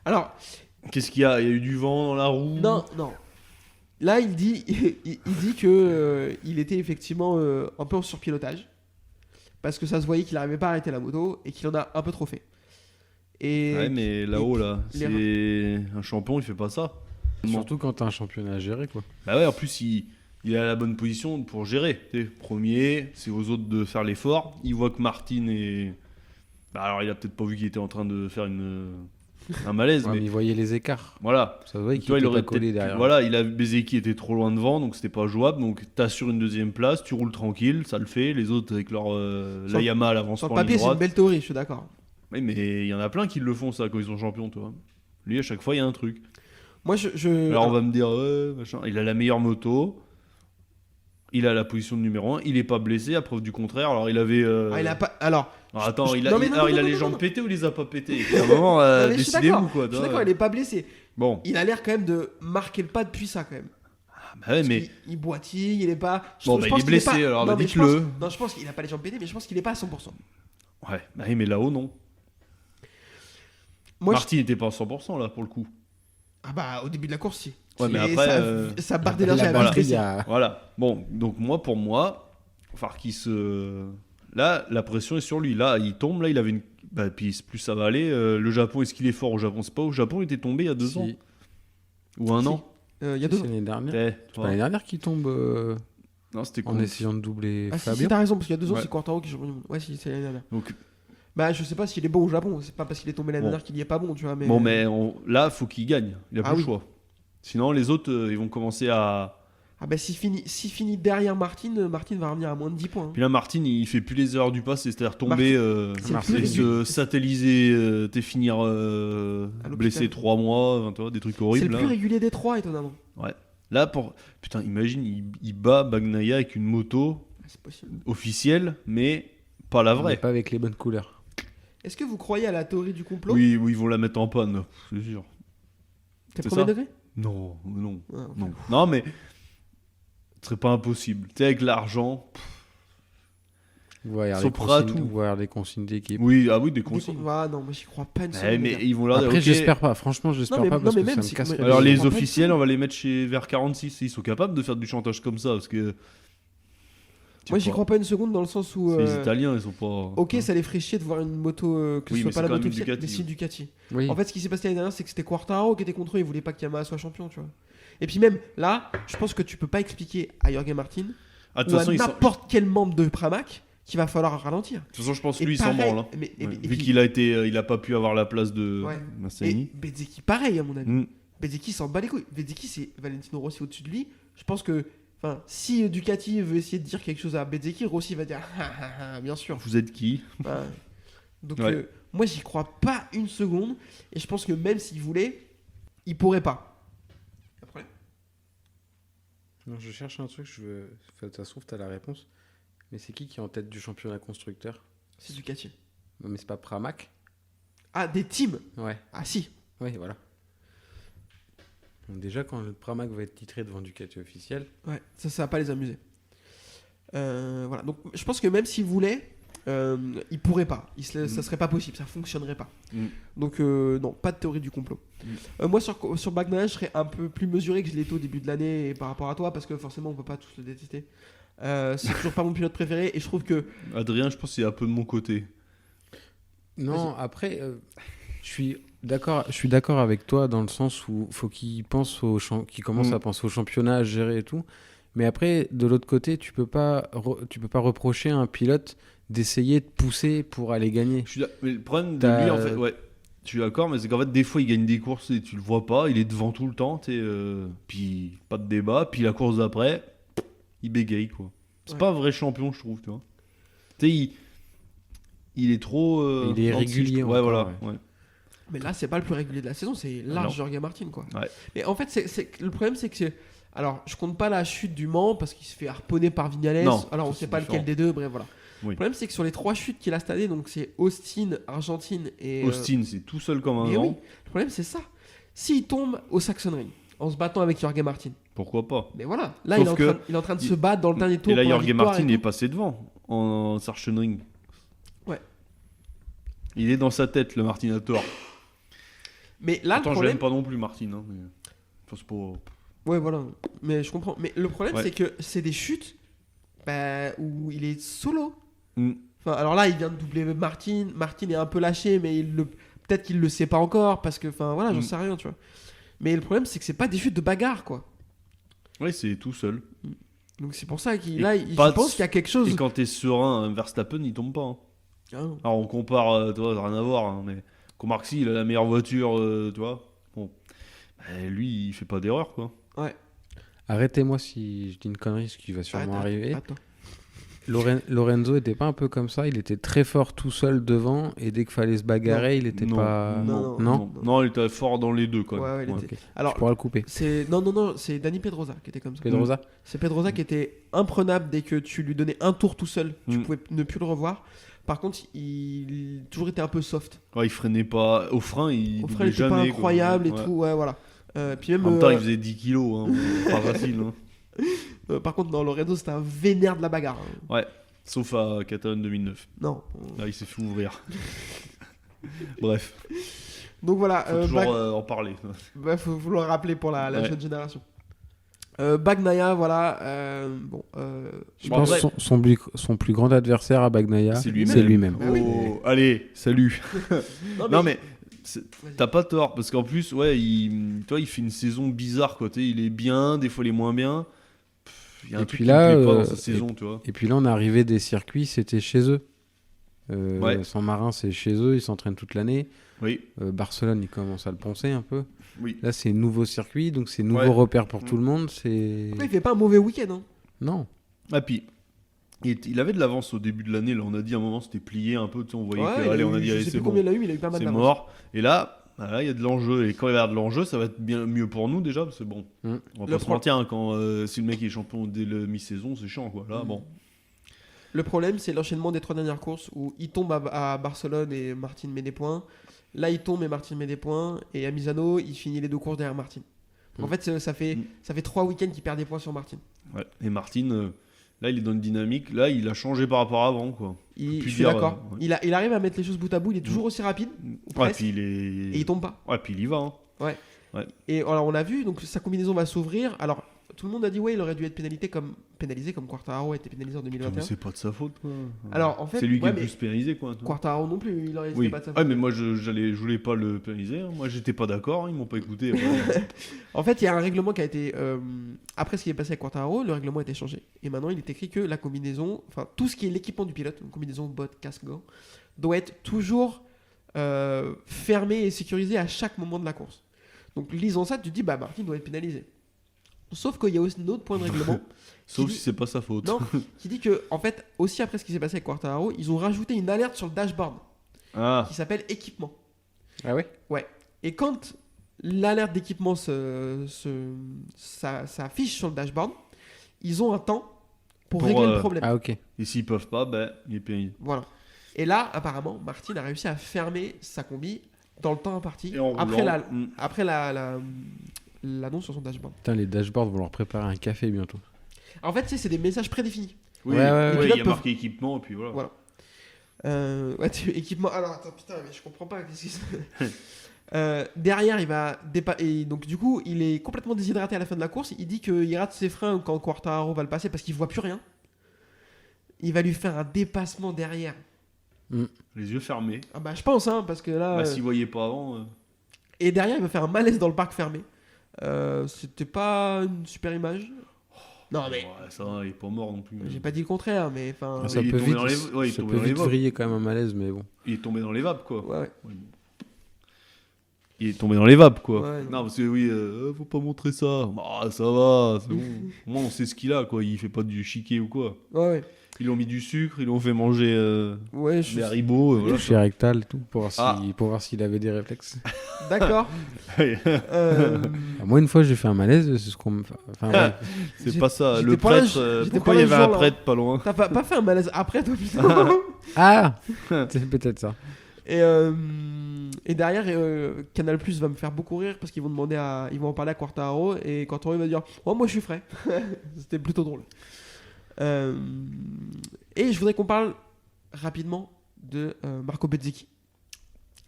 Alors, qu'est-ce qu'il y a? Il y a eu du vent dans la roue? Non. Là, il dit que il était effectivement un peu en surpilotage parce que ça se voyait qu'il n'arrivait pas à arrêter la moto et qu'il en a un peu trop fait. Et ouais, mais là-haut, là, c'est un champion, il fait pas ça. Surtout quand t'as un championnat à gérer, quoi. Bah ouais, en plus, il est à la bonne position pour gérer. T'sais, premier, c'est aux autres de faire l'effort. Il voit que Martin est... Bah alors, il a peut-être pas vu qu'il était en train de faire un malaise, Ouais, mais... mais il voyait les écarts. Voilà. Ça se voyait qu'il Toi, il était aurait pas collé peut-être... derrière. Voilà, il a Bezzecchi était trop loin devant, donc c'était pas jouable. Donc t'assures une 2e place, tu roules tranquille, ça le fait. Les autres, avec leur la Yamaha à l'avancement sur le papier, c'est une belle théorie, je suis d'accord. Oui, mais il y en a plein qui le font, ça, quand ils sont champions, toi. Lui, à chaque fois, il y a un truc. Moi, Alors, on va me dire, machin. Il a la meilleure moto. Il a la position de numéro 1. Il est pas blessé, à preuve du contraire. Alors, il avait. il a pas. Alors. Attends, il Non, a les jambes pétées ou il les a pas pétées? À un moment, Non, mais je suis décidez-vous, d'accord. quoi. Je suis d'accord, il est pas blessé. Bon. Il a l'air quand même de marquer le pas depuis ça, quand même. Bah ouais, mais. Il boitille, il est pas. Bon, bah, il est blessé, alors, bah, dites-le. Non, je pense qu'il a pas les jambes pétées, mais je pense qu'il est pas à 100%. Ouais, bah, mais là-haut, non. Moi, Martin n'était pas à 100% là, pour le coup. Ah bah, au début de la course, si. Ouais, mais Et après. sa barre d'énergie a Voilà. baissé. Il y a- Voilà. Bon, donc pour moi, Farkis, là, la pression est sur lui. Là, il tombe. Là, il avait une. Bah, puis plus ça va aller. Le Japon, est-ce qu'il est fort au Japon? C'est pas au Japon, il était tombé il y a 2 Si. ans ou 1 Si. an. Il y a 2 C'est ans. l'année dernière. C'est C'est l'année dernière qu'il tombe Non, c'était en con. essayant de doubler Ah si, Fabio. t'as raison, parce qu'il y a 2 ans, Ouais. c'est Quartaro qui est champion du monde. Ouais, si, c'est l'année dernière. Donc, Bah, je sais pas s'il est bon au Japon, c'est pas parce qu'il est tombé l'année Bon. dernière qu'il y est pas bon, tu vois. Mais... bon, mais là, faut qu'il gagne. Il a Ah plus oui. le choix. Sinon, les autres, ils vont commencer à. Ah bah, s'il finit derrière Martin va revenir à moins de 10 points. Hein. Puis là, Martin, il fait plus les erreurs du passé, c'est-à-dire tomber, C'est Martin, plus et se satelliser, t'es finir l'hôpital. blessé 3 mois, enfin, tu vois, des trucs C'est horribles. le plus Là. régulier des 3, étonnamment. Là, putain, imagine, il bat Bagnaia avec une moto Ah, c'est possible. officielle, mais pas la Mais vraie. pas avec les bonnes couleurs. Est-ce que vous croyez à la théorie du complot? Oui, ils vont la mettre en panne, c'est sûr. T'es c'est premier ça. degré? Non. Ah, ok. Non, mais ce serait pas impossible. Tu sais, avec l'argent, Voir sont prêts à tout. des consignes d'équipe. oui, des Des consignes. Ah non, moi j'y crois pas une Ouais, seconde. les mais gars. ils vont leur dire, Après, ok. j'espère pas. Franchement, j'espère Non, mais- pas non, parce mais que même ça me si- casserait mais- les Alors couilles. les comprends pas du officiels, tout. on va les mettre chez vers 46. Ils sont capables de faire du chantage comme ça parce que. Moi j'y crois pas une seconde dans le sens où. C'est les Italiens, ils sont pas. Ok, ça les ferait chier de voir une moto que Oui, ce mais soit pas c'est la quand moto même une officielle, Ducati. mais si Ducati. Oui. En fait, ce qui s'est passé l'année dernière, c'est que c'était Quartaro qui était contre eux, il voulait pas que Yamaha soit champion, tu vois. Et puis même là, je pense que tu peux pas expliquer à Jorge Martin Ah, de ou toute à façon, n'importe quel membre de Pramac qu'il va falloir ralentir. de toute façon, je pense que Et lui, il s'en pareil, branle. Hein. et Ouais. puis- Vu qu'il a été, il a pas pu avoir la place de Ouais. Massani. Et Bezzecchi, pareil à mon avis. Mm. Bezzecchi s'en bat les couilles. Bezzecchi, c'est Valentino Rossi au-dessus de lui. Je pense que, enfin, si Ducati veut essayer de dire quelque chose à Bezzecchi, Rossi va dire ah, ah, ah, bien sûr. Vous êtes qui? Enfin, donc Ouais. moi, j'y crois pas une seconde. Et je pense que même s'il voulait, il pourrait pas. Y a problème. Non, je cherche un truc. Ça se trouve, t'as la réponse. Mais c'est qui est en tête du championnat constructeur? C'est Ducati. Non, mais c'est pas Pramac? Ah, des teams. Ouais. Ah si. Oui, voilà. Donc déjà, quand le Pramac va être titré devant Ducati officiel, Ouais, ça va pas les amuser. Voilà. Donc je pense que même s'il voulait, il pourrait pas. Ça serait pas possible. Ça fonctionnerait pas. Mm. Donc non, pas de théorie du complot. Moi sur Bagnaia, je serais un peu plus mesuré que je l'étais au début de l'année et par rapport à toi parce que forcément on peut pas tous le détester. C'est toujours pas mon pilote préféré et je trouve que Adrien, je pense qu'il est un peu de mon côté. Non, après, je suis d'accord avec toi dans le sens où faut qu'il pense qu'il commence à penser au championnat, à gérer et tout. Mais après, de l'autre côté, tu peux pas reprocher à un pilote d'essayer de pousser pour aller gagner. Mais le problème de lui, en fait, ouais, je suis d'accord, mais c'est qu'en fait, des fois, il gagne des courses et tu le vois pas, il est devant tout le temps, puis pas de débat, puis la course d'après, il bégaye, quoi. C'est pas un vrai champion, je trouve, tu vois. Tu sais, il est trop... il est régulier. Ouais, voilà. Ouais. Mais là, c'est pas le plus régulier de la saison, c'est large Jorge Martin, quoi. Ouais. Mais en fait, le problème, c'est que alors, je compte pas la chute du Mans parce qu'il se fait harponner par Vignales. Non, alors, on ça, sait c'est pas différent. lequel des deux, bref, voilà. Oui. Le problème, c'est que sur les 3 chutes qu'il a cette année, donc c'est Austin, Argentine et. Austin, c'est tout seul comme un mais grand. oui, le problème, c'est ça. S'il tombe au Sachsenring en se battant avec Jorge Martin, Pourquoi pas? mais voilà, là, Sauf il est en train de se battre dans le dernier tour. Et là, pour la Jorge victoire Martin et est tout. passé devant en Sachsenring. Ouais. Il est dans sa tête, le Martin a tort. Mais là, Attends, le je problème. l'aime pas non plus, Martin. Hein, mais... enfin, c'est pas... Ouais, voilà. Mais je comprends. Mais le problème, Ouais. c'est que c'est des chutes où il est solo. Mm. Enfin, alors là, il vient de doubler Martin. Martin est un peu lâché, mais peut-être qu'il le sait pas encore parce que, enfin, voilà, j'en sais rien, tu vois. Mais le problème, c'est que c'est pas des chutes de bagarre, quoi. Ouais, c'est tout seul. Donc c'est pour ça qu'il Et je pas de- pense qu'il y a quelque chose. Et quand t'es serein, Verstappen, il tombe pas. Hein. Ah non. Alors on compare, tu vois, rien à voir, hein, mais Marxi, il a la meilleure voiture, tu vois. Bon, lui, il fait pas d'erreur, quoi. Arrêtez-moi si je dis une connerie, ce qui va sûrement Arrête, arriver. attends. Lorenzo était pas un peu comme ça, il était très fort tout seul devant et dès qu'il fallait se bagarrer, il était non, pas. Non. Non, il était fort dans les deux, quand même. Ouais, il Ouais. était- Ok. Alors, Tu pourras le couper. c'est non, c'est Dani Pedrosa qui était comme ça. Pedrosa. C'est Pedrosa qui était imprenable dès que tu lui donnais un tour tout seul, tu Mm. pouvais ne plus le revoir. Par contre, il toujours été un peu soft. Ouais, il freinait pas. Au frein, il Au doublait frein, il était jamais. pas quoi. incroyable et Ouais. tout, ouais, voilà. Puis même, En même temps, il faisait 10 kilos, hein. Pas facile. Hein. par contre, dans Lorenzo, c'était un vénère de la bagarre. Hein. Ouais, sauf à Catalogne 2009. Non. Là, il s'est fait ouvrir. Bref, Donc voilà, faut toujours en parler. faut le rappeler pour la Ouais. jeune génération. Bagnaia, voilà. Je Bon, pense après- que son plus grand adversaire à Bagnaia, C'est lui-même. c'est lui-même. Bah oui, Oh, allez, salut. Non, Non, mais Vas-y. t'as pas tort, parce qu'en plus, ouais, toi, il fait une saison bizarre, quoi. Tu sais, il est bien, des fois, il est moins bien. Il y a un Et truc puis qui là, me plaît pas dans sa saison, tu vois. Et puis là, on est arrivé des circuits, c'était chez eux. Ouais. San Marin, c'est chez eux, ils s'entraînent toute l'année. Oui, Barcelone, ils commencent à le poncer un peu. oui. Là, c'est nouveau circuit, donc c'est nouveau Ouais. repère pour tout le monde. C'est Après, il fait pas un mauvais week-end. Hein. non. Ah, puis, il avait de l'avance au début de l'année. Là, on a dit à un moment, c'était plié un peu. Tu sais, on voyait Ouais, que, il a allez, eu- on a dit, je allez, sais c'est plus bon, combien il a eu, mais il a eu pas mal c'est d'avance. mort. Et là, il y a de l'enjeu. Et quand il va y avoir de l'enjeu, ça va être bien mieux pour nous déjà. Parce que bon, Mm. on va Le pas se pro- mentir, hein, quand si le mec est champion dès le mi-saison, c'est chiant, quoi. Là, bon. Le problème, c'est l'enchaînement des 3 dernières courses où il tombe à Barcelone et Martin met des points. Là, il tombe et Martin met des points. Et à Misano, il finit les 2 courses derrière Martin. Donc, en fait, ça fait 3 week-ends qu'il perd des points sur Martin. Ouais. Et Martin, là, il est dans une dynamique. Là, il a changé par rapport à avant, quoi. Je Plus suis dire, d'accord. ouais. Il arrive à mettre les choses bout à bout. Il est toujours aussi rapide. Ou Ouais, presque, puis et il tombe pas. Ouais, puis il y va. Hein. Et alors, on a vu, donc sa combinaison va s'ouvrir. Alors, tout le monde a dit, ouais, il aurait dû être pénalisé comme Quartararo a été pénalisé en Mais 2021. c'est pas de sa faute, quoi. Alors, en fait, c'est lui qui ouais, est le mais plus pénalisé, quoi. Quartararo non plus, il aurait Oui. pas de sa Ouais, faute. mais moi, je voulais pas le pénaliser. Hein. Moi, j'étais pas d'accord. Ils m'ont pas écouté. Après. En fait, il y a un règlement qui a été. Après ce qui est passé avec Quartararo, le règlement a été changé. Et maintenant, il est écrit que la combinaison, enfin, tout ce qui est l'équipement du pilote, donc combinaison, bottes, casque, gants, doit être toujours fermé et sécurisé à chaque moment de la course. Donc, lisant ça, tu te dis, bah, Martin doit être pénalisé. Sauf qu'il y a aussi un autre point de règlement. Sauf dit- si c'est pas sa faute. Non, qui dit que, en fait, aussi après ce qui s'est passé avec Quartararo, ils ont rajouté une alerte sur le dashboard Ah, qui s'appelle équipement. Ah ouais. Et quand l'alerte d'équipement s'affiche sur le dashboard, ils ont un temps pour régler le problème. Ah ok. et s'ils peuvent pas, ben, il est pénalisé. Voilà. Et là, apparemment, Martin a réussi à fermer sa combi dans le temps imparti Et en après roulant. après l'annonce sur son dashboard. Putain, les dashboards vont leur préparer un café bientôt. En fait, c'est des messages prédéfinis. Oui, Ouais, ouais, oui, ouais. il y a Pilotes marqué équipement, et puis voilà. Voilà. Équipement. Alors, attends, putain, mais je comprends pas. Qu'est-ce qui se- derrière, il va et donc du coup, il est complètement déshydraté à la fin de la course. Il dit qu'il rate ses freins quand Quartararo va le passer parce qu'il voit plus rien. Il va lui faire un dépassement derrière, Les yeux fermés. Ah bah je pense, hein, parce que là... S'il voyait pas avant. Et derrière, il va faire un malaise dans le parc fermé. C'était pas une super image. Non mais... Ouais, ça va, il est pas mort non plus. J'ai pas dit le contraire, mais enfin... Ah, ça il est peut tombé vite, dans les- ouais, il est ça tombé peut dans les vite vapes. vriller quand même un malaise, mais bon. Il est tombé dans les vapes, quoi. Ouais. Il est tombé dans les vapes, quoi. Ouais, non, parce que oui, faut pas montrer ça. Ah, ça va, c'est bon. Au moins, on sait ce qu'il a, quoi. Il fait pas du chiquet ou quoi. Ouais, Ils lui ont mis du sucre, ils lui ont fait manger ouais, des haribots. Voilà, Chez rectal et tout, pour voir Ah. pour voir s'il avait des réflexes. d'accord. Ah, moi, une fois, j'ai fait un malaise, c'est ce qu'on me fait. Enfin, ouais. c'est pas ça. j'étais Le pas là, prêtre, j'étais pourquoi pas il y là avait ce un jour-là. prêtre pas loin? T'as pas fait un malaise après, toi, putain. Ah c'est peut-être ça. Et derrière, Canal Plus va me faire beaucoup rire parce qu'ils vont ils vont en parler à Quartararo et Quartararo il va dire oh moi je suis frais. C'était plutôt drôle. Et je voudrais qu'on parle rapidement de Marco Bezzecchi.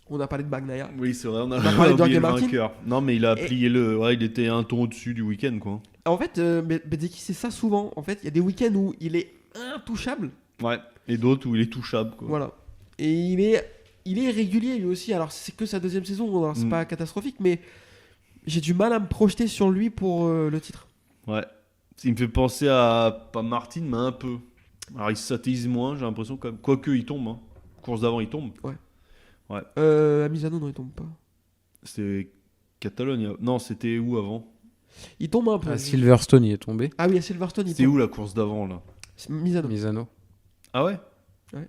On a parlé de Bagnaia. Oui, c'est vrai, on On a a parlé de oublié Jorge le Martin. vainqueur. Non, mais il a Et- plié le. Ouais, il était un ton au-dessus du week-end, quoi. En fait, Bezzecchi c'est ça souvent. En fait, il y a des week-ends où il est intouchable. Ouais. Et d'autres où il est touchable, quoi. Voilà. Et il est régulier lui aussi. Alors c'est que sa deuxième saison, alors c'est pas catastrophique, mais j'ai du mal à me projeter sur lui pour le titre. Ouais. Il me fait penser à. Pas Martin, mais un peu. Alors, il satellise moins, j'ai l'impression, quand même. Quoique, il tombe. Hein. Course d'avant, il tombe. À Misano, non, il tombe pas. C'était Catalogne. Non, c'était où avant? Il tombe un peu. À Silverstone, il est tombé. Ah oui, à Silverstone, il C'était tombe. où la course d'avant, là? C'est Misano. Misano. Ah ouais? Ouais.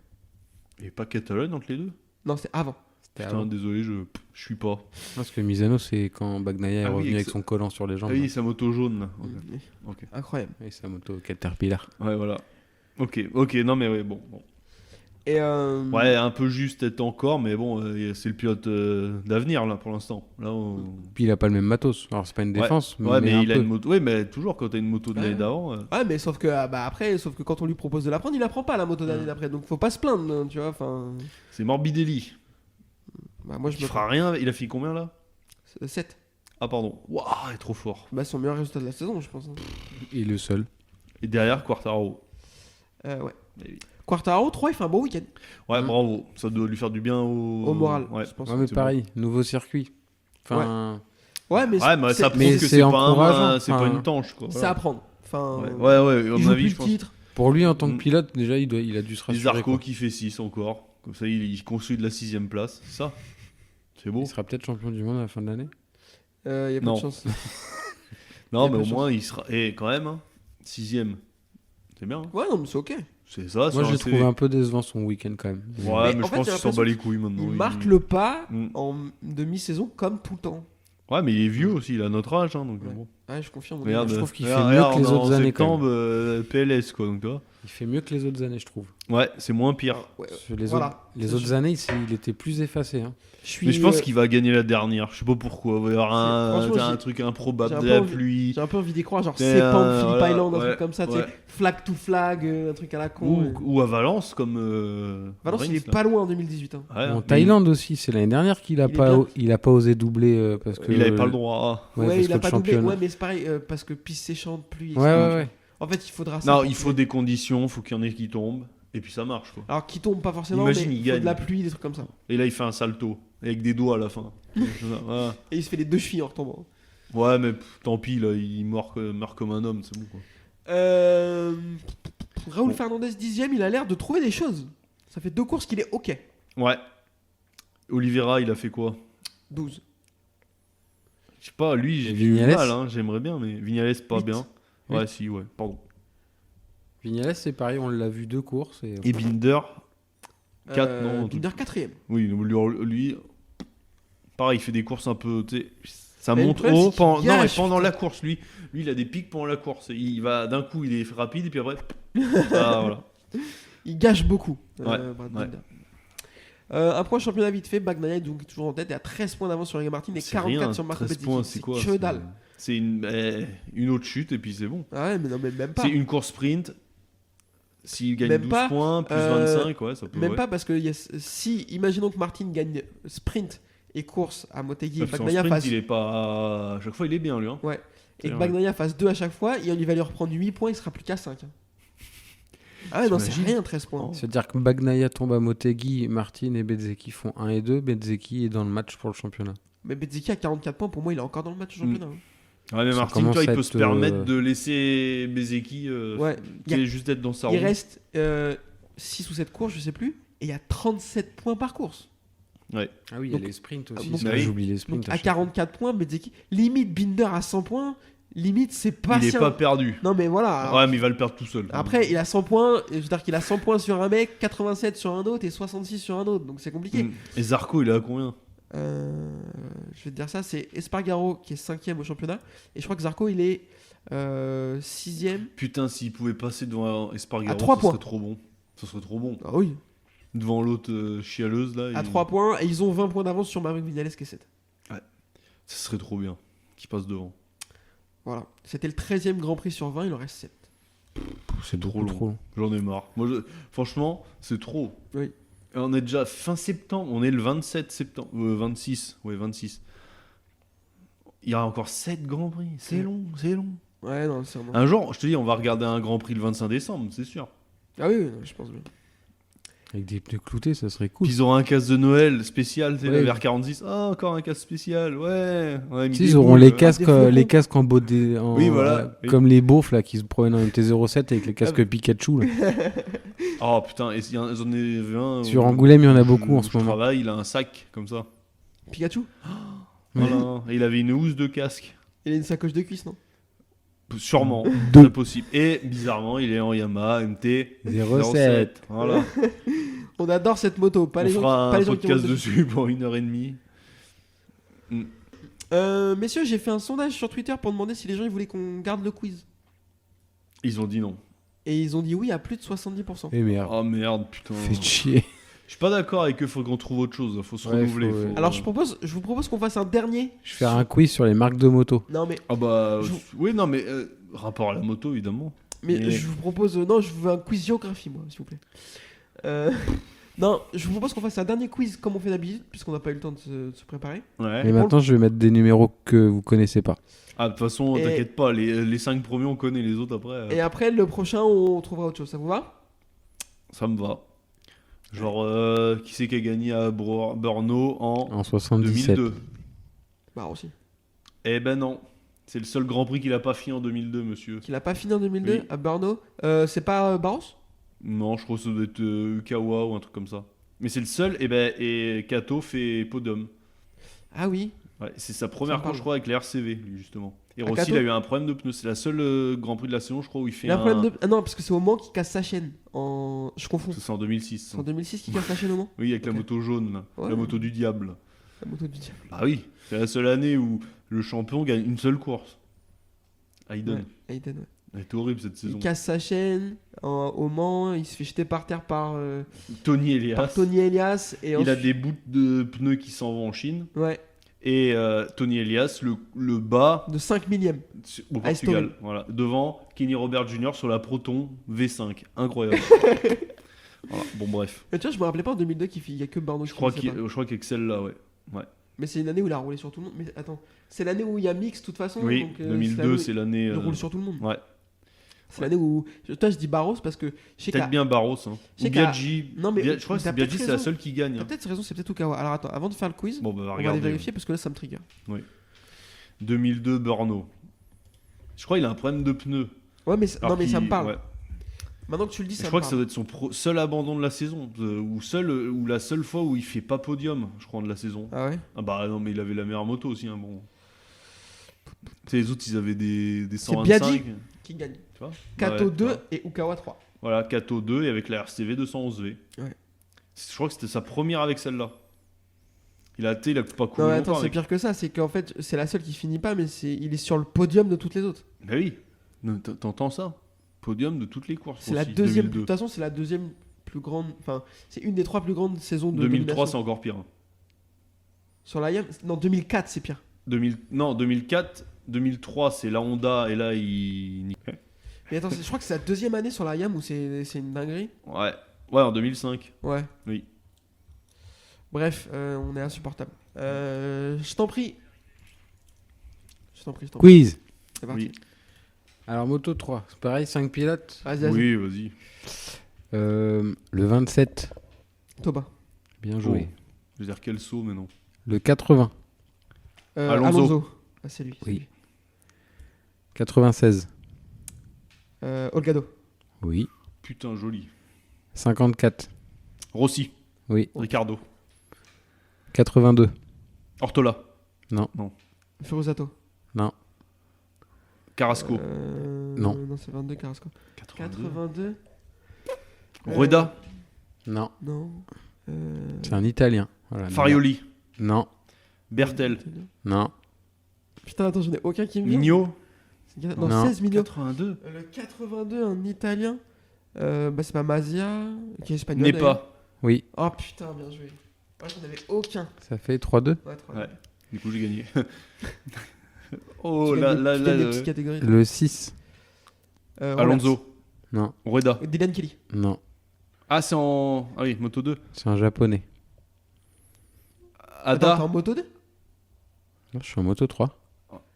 Et pas Catalogne entre les deux? Non, c'est avant. C'était Putain, avant. désolé, je suis pas. Parce que Misano, c'est quand Bagnaia est Ah oui, revenu avec avec ce- son collant sur les Ah jambes. oui, sa moto jaune, là. Ok. Incroyable. Et sa moto Caterpillar. Ouais, voilà. Ok, non, mais ouais, bon. Et Ouais, un peu juste être encore, mais bon, c'est le pilote d'avenir, là, pour l'instant. Là, Puis il a pas le même matos. Alors c'est pas une défense, Ouais, mais un il a peu. une moto. Ouais, mais toujours, quand t'as une moto de l'année Ouais. d'avant. ouais, mais sauf que sauf que quand on lui propose de la prendre, il la prend pas la moto d'année d'après. Donc faut pas se plaindre, hein, tu vois. Enfin, C'est Morbidelli. bah moi je Il me fera rien. Il a fait combien, là? 7. Ah, pardon. Waouh, il est trop fort. Bah son meilleur résultat de la saison, je pense. Hein. Et le seul. Et derrière, Quartararo. Ouais. Et oui. Quartararo 3, il fait un bon week-end. Ouais, Mm. bravo. Ça doit lui faire du bien au Au moral, Ouais. je pense. Ouais, mais c'est pareil, nouveau circuit. Enfin, Ouais, mais Ouais, mais ça prouve mais que c'est c'est pas, encourageant. c'est pas Enfin, une tanche, quoi. c'est à Voilà. prendre. Enfin, Ouais, à il mon joue avis, plus je le pense. titre. pour lui, en tant que Mm. pilote, déjà, il a dû se Les rassurer. Zarco quoi. qui fait 6 encore. Comme ça, il construit de la 6ème place. C'est ça. C'est beau. Il sera peut-être champion du monde à la fin de l'année. Il y a pas Non. de chance. Non, y a mais peu au de moins, il sera. Et quand même, hein, 6ème. C'est bien. Hein. Ouais, non, mais c'est ok. C'est ça. Moi, sur j'ai un trouvé CV. un peu décevant son week-end quand même. Ouais, Mais mais en je fait, pense j'ai qu'il s'en l'impression bat les couilles maintenant. Il marque le pas Mm. en demi-saison comme tout le temps. Ouais, mais il est vieux aussi. Il a notre âge. Hein, donc Ouais. bon. Ouais, je confirme. Regarde, je trouve qu'il regarde, fait mieux que regarde, les autres en années, quand septembre, PLS, quoi. Donc, tu vois. Il fait mieux que les autres années, je trouve. Ouais, c'est moins pire. Ouais, Sur les voilà. autres, les autres années, il était plus effacé. Hein. suis, Mais je pense qu'il va gagner la dernière. Je sais pas pourquoi. Il va y avoir Franchement, un j'ai- truc improbable, j'ai un de peu la envie- pluie. J'ai un peu envie d'y croire, genre Mais, Sepang, Phillip voilà, Island, un ouais, truc comme ça, tu sais, ouais. flag to flag, un truc à la con. Ou à Valence, comme. Valence, il Rins, est là. pas loin en 2018. Hein. Ouais, En mais Thaïlande aussi, c'est l'année dernière qu'il a Il est pas, bien. il a pas osé doubler parce que Il avait pas le droit. Ouais, Ouais, parce il a que pas le doublé. championnat- Ouais, mais c'est pareil, parce que piste séchante, pluie. Ouais, etc. ouais, ouais. En fait, il faudra ça. Non, pour il faut que- des conditions, faut qu'il y en ait qui tombent, et puis ça marche, quoi. Alors, qui tombe pas forcément, Imagine, mais il il faut gagne. de la pluie, des trucs comme ça. Et là, il fait un salto, avec des doigts à la fin. Ouais. Et il se fait les deux chevilles en retombant. Ouais, mais tant pis, là, il meurt comme un homme, c'est bon, quoi. Raoul Bon. Fernandez 10ème, il a l'air de trouver des choses. Ça fait 2 courses qu'il est ok. Ouais. Oliveira, il a fait quoi? 12. Je sais pas, lui, j'ai Et du Vignales mal, hein, j'aimerais bien, mais Vignales, pas 8. bien. Ouais, si, ouais, pardon. Vignales, c'est pareil, on l'a vu 2 courses. Et Binder, 4, non, Binder 4ème. oui, lui, pareil, il fait des courses un peu, tu sais, ça Mais le monte problème, haut c'est qu'il pendant, non, mais gâche, pendant putain. la course, lui, il a des pics pendant la course. Il va d'un coup, il est rapide, et puis après, ah, voilà. Il gâche beaucoup. Ouais, Brad ouais. Binder. Un point championnat vite fait. Bagnaia est donc toujours en tête et à 13 points d'avance sur Riga Martin et C'est 44 rien, sur Marco 13 Bezzecchi. points, c'est quoi? Que dalle. C'est une autre chute, et puis c'est bon. Ah ouais, mais non, mais même pas. C'est une course sprint. S'il gagne Même 12 pas, points, plus 25, ouais, ça peut. Même ouais. pas parce que si, imaginons que Martin gagne sprint et course à Motegi et Parce qu'en Bagnaia sprint, fasse, il est pas. À chaque fois, il est bien, lui. Hein. ouais, et C'est que vrai. Bagnaia fasse 2 à chaque fois, et on lui va lui reprendre 8 points, il sera plus qu'à 5. Ah ouais, non, c'est T'imagines rien, 13 points. C'est-à-dire que Bagnaia tombe à Motegi, Martin et Bezzecchi font 1 et 2. Bezzecchi est dans le match pour le championnat. Mais Bezzecchi a 44 points, pour moi, il est encore dans le match au championnat. hein. Ouais, mais Ça Martin, commence toi, il à peut être, se permettre de laisser Bezeki Ouais. qui est juste d'être dans sa roue. Il reste 6 ou 7 courses, je sais plus, et il y a 37 points par course. Ouais. Ah oui, il y Donc- a les sprints aussi. donc- ça, oui. j'oublie les sprints. Donc à 44 points, Bezzecchi, limite Binder à 100 points, limite c'est pas Il est si pas un- perdu. Non mais voilà. Ouais, mais il va le perdre tout seul. Après, il a 100 points, je veux dire qu'il a 100 points sur un mec, 87 sur un autre et 66 sur un autre, donc c'est compliqué. Et Zarco, il est à combien? Je vais te dire ça, c'est Espargaro qui est 5ème au championnat, et je crois que Zarco il est 6ème. Putain, s'il pouvait passer devant Espargaro, À 3 ça points. serait trop bon. Ça serait trop bon. Ah oui, Devant l'autre chialeuse, là. à 3 points, et ils ont 20 points d'avance sur Maverick Viñales qui est 7. Ça serait trop bien qu'il passe devant. Voilà, c'était le 13ème Grand Prix sur 20, il en reste 7. C'est Trop beaucoup long. trop long. J'en ai marre. Moi, franchement, c'est trop. Oui. Et on est déjà fin septembre. On est le 27 septembre. 26. Ouais, 26. Il y a encore 7 Grands Prix. C'est long, c'est long. Ouais, non, c'est vraiment. Un jour, je te dis, on va regarder un Grand Prix le 25 décembre, c'est sûr. Ah oui, oui, je pense bien. Avec des pneus cloutés, ça serait cool. Puis ils auront un casque de Noël spécial, c'est Ouais. vers 46. Ah, encore un casque spécial, ouais. On a mis Si, des ils auront boules. les casques, des flocons. les casques en Oui, voilà. Oui. comme les beaufs là qui se promènent en MT-07 avec les casques Pikachu. Là. Oh putain, et j'en ai vu un. Sur où- Angoulême, il y en a où beaucoup je- en où ce je moment. travaille, il a un sac comme ça. Pikachu, Voilà. Et il avait une housse de casque. il a une sacoche de cuisse, non? Sûrement, Deux. c'est possible. Et bizarrement, il est en Yamaha MT 07. Voilà. On adore cette moto, pas On les gens, fera pas un les gens qui podcast montent dessus. dessus pour 1h30. Messieurs, j'ai fait un sondage sur Twitter pour demander si les gens ils voulaient qu'on garde le quiz. Ils ont dit non. Et ils ont dit oui à plus de 70%. Et merde, Oh merde, putain. fait chier. Je suis pas d'accord avec eux, faut qu'on trouve autre chose. Faut se Ouais, renouveler. faut, ouais. Alors je vous propose qu'on fasse un dernier. Je vais faire un quiz sur les marques de moto. Non mais, Ah bah. Je- Oui, non, mais rapport à la moto, évidemment. Mais- je vous propose non, je veux un quiz géographie moi, s'il vous plaît. Non, je vous propose qu'on fasse un dernier quiz comme on fait d'habitude puisqu'on n'a pas eu le temps de se préparer. Ouais. Mais maintenant, je vais mettre des numéros que vous connaissez pas. Ah, de toute façon, Et- t'inquiète pas, les 5 premiers, on connaît, les autres après. Et après le prochain on trouvera autre chose, ça vous va? Ça me va. Genre, qui c'est qui a gagné à Brno en En 77. 2002? Bah aussi. Eh ben non. C'est le seul Grand Prix qu'il a pas fini en 2002, monsieur. Qu'il a pas fini en 2002 Oui. à Brno. C'est pas Barros? Non, je crois que ça doit être Ukawa ou un truc comme ça. Mais c'est le seul, et Kato fait podium. Ah oui. Ouais, c'est sa Ça première me parle. course, je crois, avec les RCV, lui, justement. Et Ah, Rossi, Kato il a eu un problème de pneus. C'est la seule Grand Prix de la saison, je crois, où il fait Il a un problème de... Ah non, parce que c'est au Mans qui casse sa chaîne. Je confonds. C'est en 2006. C'est en 2006 qui casse sa chaîne au Mans? Oui, avec la Ok. moto jaune, là. Ouais. La moto du diable. La moto du diable. Ah oui, c'est la seule année où le champion gagne une seule course. Hayden. Ouais, Hayden, ouais. Elle était horrible cette saison. Il casse sa chaîne au Mans, il se fait jeter par terre par Tony Elias. Tony Elias. Et Il a ensuite- des bouts de pneus qui s'en vont en Chine. Ouais, Et Tony Elias, le bas de 5 millième. au À Estonie. Portugal. Voilà. Devant Kenny Robert Jr. sur la Proton V5. Incroyable. Voilà. Bon, bref. Mais tu vois, je me rappelais pas en 2002 qu'il y a que Barno Je qui crois finissait pas. qu'il y a que celle-là, ouais. Mais c'est une année où il a roulé sur tout le monde. Mais attends, c'est l'année où il y a mix de toute façon. Oui, donc, 2002, c'est c'est l'année. l'année où il roule sur tout le monde. Ouais. C'est l'année où. Toi, je dis Barros parce que je sais Peut-être qu'à. bien Barros. Hein. Je sais Ou qu'à- Biaggi. Non, mais Je crois que t'as c'est Biaggi, peut-être c'est la raison. seule qui gagne. T'as hein. peut-être raison, c'est peut-être Okawa. Alors attends, avant de faire le quiz, Bon, bah, on va regardez. aller vérifier parce que là, ça me trigger. 2002, Brno. Je crois qu'il a un problème de pneus. Ouais, mais, Alors non, mais ça me qu'il- parle. ouais. Maintenant que tu le dis, Je ça crois me que ça parle. doit être son seul abandon de la saison, ou la seule fois où il fait pas podium, je crois, de la saison. Ah ouais? Ah bah non, mais il avait la meilleure moto aussi, hein, bon. Tu sais, les autres, ils avaient des C'est 125. Biaggi qui gagne. Tu vois Kato Ouais, 2 ouais. et Ukawa 3. Voilà, Kato 2 et avec la RCV 211V. Ouais. Je crois que c'était sa première avec celle-là. Il a pas couru Non, mais longtemps attends, c'est avec. pire que ça. C'est qu'en fait, c'est la seule qui finit pas, mais il est sur le podium de toutes les autres. Bah oui, non, t'entends ça? Podium de toutes les courses. C'est la aussi, deuxième. De 2002. toute façon, c'est la deuxième plus grande. Enfin, c'est une des 3 plus grandes saisons de 2003, c'est domination. encore pire. hein. Sur la YAM. Non, 2004, c'est pire. 2004, 2003, c'est la Honda et là, il. Mais attends, je crois que c'est la deuxième année sur la YAM où c'est une dinguerie. Ouais, en 2005. Ouais. Oui. Bref, on est insupportable. Je t'en prie. Je t'en prie. Quiz. C'est parti. Oui. Alors, moto 3, c'est pareil, 5 pilotes. Vas-y. Oui, vas-y. Le 27, Toba. bien joué. Je veux dire, quel saut, mais non. Le 80, Alonso. Ah, c'est lui. Oui. 96, Olgado. oui. Putain, joli. 54, Rossi. oui. Ricardo. 82, Ortola. Furusato. non. Carrasco. Non. Non, c'est 22 Carrasco. 82. 82. Rueda. Non, Non. c'est un Italien. Voilà, Farioli. Non, Bertel. non, Putain, attends, j'en ai aucun qui me vient. Migno. Non, Non. 16 millions. 82. Le 82, un italien. Bah, c'est pas Mazia, qui est espagnol. d'ailleurs. Nepa. oui. Oh putain, bien joué. Moi, j'en avais aucun. Ça fait 3-2. Ouais, 3. Ouais. Du coup, j'ai gagné. Oh, là, des petites catégories. Le 6, Alonso. non, Rueda. Dylan Kelly. non. Ah, c'est en. Ah oui, Moto 2. C'est un japonais. Attends, t'es Ada. en moto 2 Non, je suis en moto 3.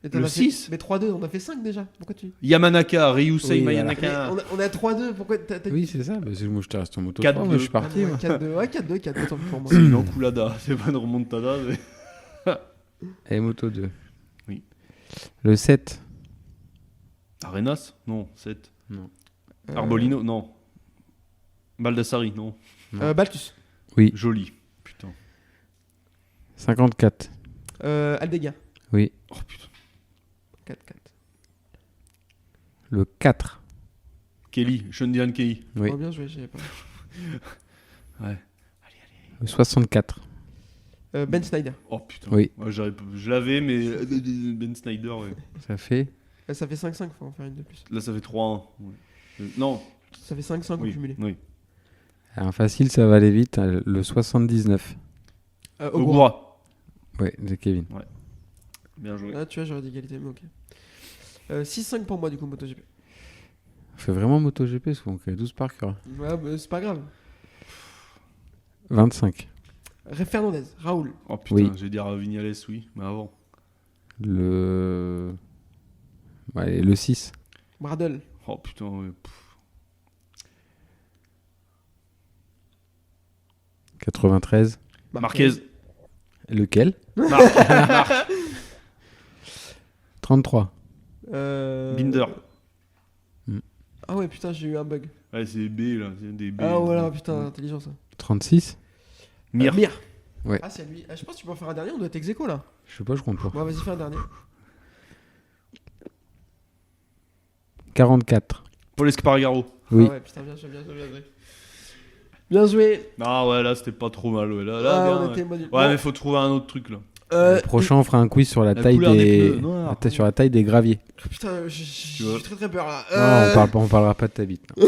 Et t'en Le as fait- 6. Mais 3-2, on a fait 5 déjà. Pourquoi tu. Yamanaka. Ryusei Oui, Mayanaka. Mais on a 3-2, pourquoi t'as. Oui, c'est ça. Bah, moi, je t'ai resté en moto 4-2. 3. Moi, je suis parti. moi. 4-2, ouais, 4-2, tant pis pour moi. C'est une enculada. C'est pas une remontada. Mais... Et moto 2. Oui. Le 7, Arenas. Non, 7. Euh, Arbolino. Non. Baldassari. Non. Baltus. oui. Joli. Putain. 54, Aldega. oui. Oh putain. 4-4. Le 4, Kelly. Shundian Kelly. oui. Oh, bien joué, j'avais pas. Le 64, Ben Snyder. Oh putain. Oui. Ouais, je l'avais, mais. Ben Snyder, ouais. ça fait. Ça fait 5-5, faut en faire une de plus. Là, ça fait 3-1. Ouais. Non. Ça fait 5-5 au Oui. cumulé. Oui. Un facile, ça va aller vite. Le 79, Ogura. Ogura. ouais, de Kevin. Bien joué. Ah, tu vois, j'aurais d'égalité, mais ok. 6-5 pour moi, du coup, MotoGP. On fait vraiment MotoGP, parce qu'on fait 12 par cœur. Ouais, mais c'est pas grave. 25, Fernandez, Raoul. Oh putain, Oui. je vais dire Vignales, oui. Mais avant. le. Ouais, le 6, Bradle. Oh putain, ouais. 93. Marquez. Lequel Marc. 33. Binder. Ah ouais, putain, j'ai eu un bug. Ouais, c'est B là. C'est des B. Ah voilà, putain, intelligent ça. 36. Mir. Mir. Ouais. Ah, c'est lui. Ah, je pense que tu peux en faire un dernier, on doit être ex aequo, là. Je sais pas, je compte pas. Bon, vas-y, fais un dernier. 44. Paul Espargaro. Oui. Ah ouais, putain, bien joué, bien joué, bien joué. Bien joué. Ah ouais, là c'était pas trop mal. Ouais, là, Ah, bien, on ouais. était mode- Ouais, Bon, mais faut trouver un autre truc là. Le prochain, on fera un quiz sur la taille couleur des des. pneus, noir. sur la taille des graviers. Putain, j'ai vois. très très peur là. Non, on parlera pas de ta bite. non.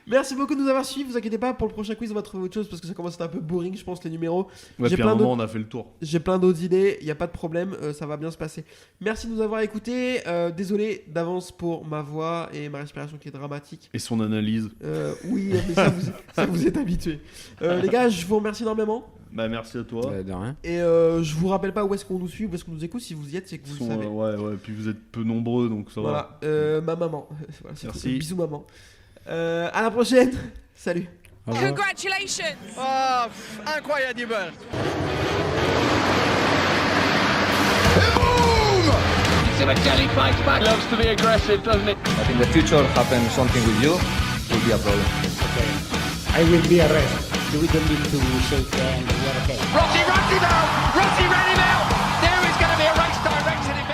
Merci beaucoup de nous avoir suivis. Vous inquiétez pas, pour le prochain quiz, on va trouver autre chose parce que ça commence à être un peu boring, je pense, les numéros. Ouais, J'ai puis à un plein moment on a fait le tour. J'ai plein d'autres idées, il n'y a pas de problème, ça va bien se passer. Merci de nous avoir écoutés. Désolé d'avance pour ma voix et ma respiration qui est dramatique. Et son analyse. Oui, mais ça vous êtes habitués. Les gars, je vous remercie énormément. Bah merci à toi. De rien. Et je vous rappelle pas où est-ce qu'on nous suit, où est-ce qu'on nous écoute. Si vous y êtes, c'est que vous le savez. Ouais, puis vous êtes peu nombreux donc ça va. Voilà, ma maman. Voilà, c'est Merci. tout. Bisous maman. À la prochaine. Salut. Au revoir. Congratulations! Oh, incroyable. Simonelli fights back. Loves to be aggressive, doesn't it? But in the future, happen something with you, will be a problem. I will be arrested. We don't need to shake hands. We are okay. Rossi runs him out! Rossi ran him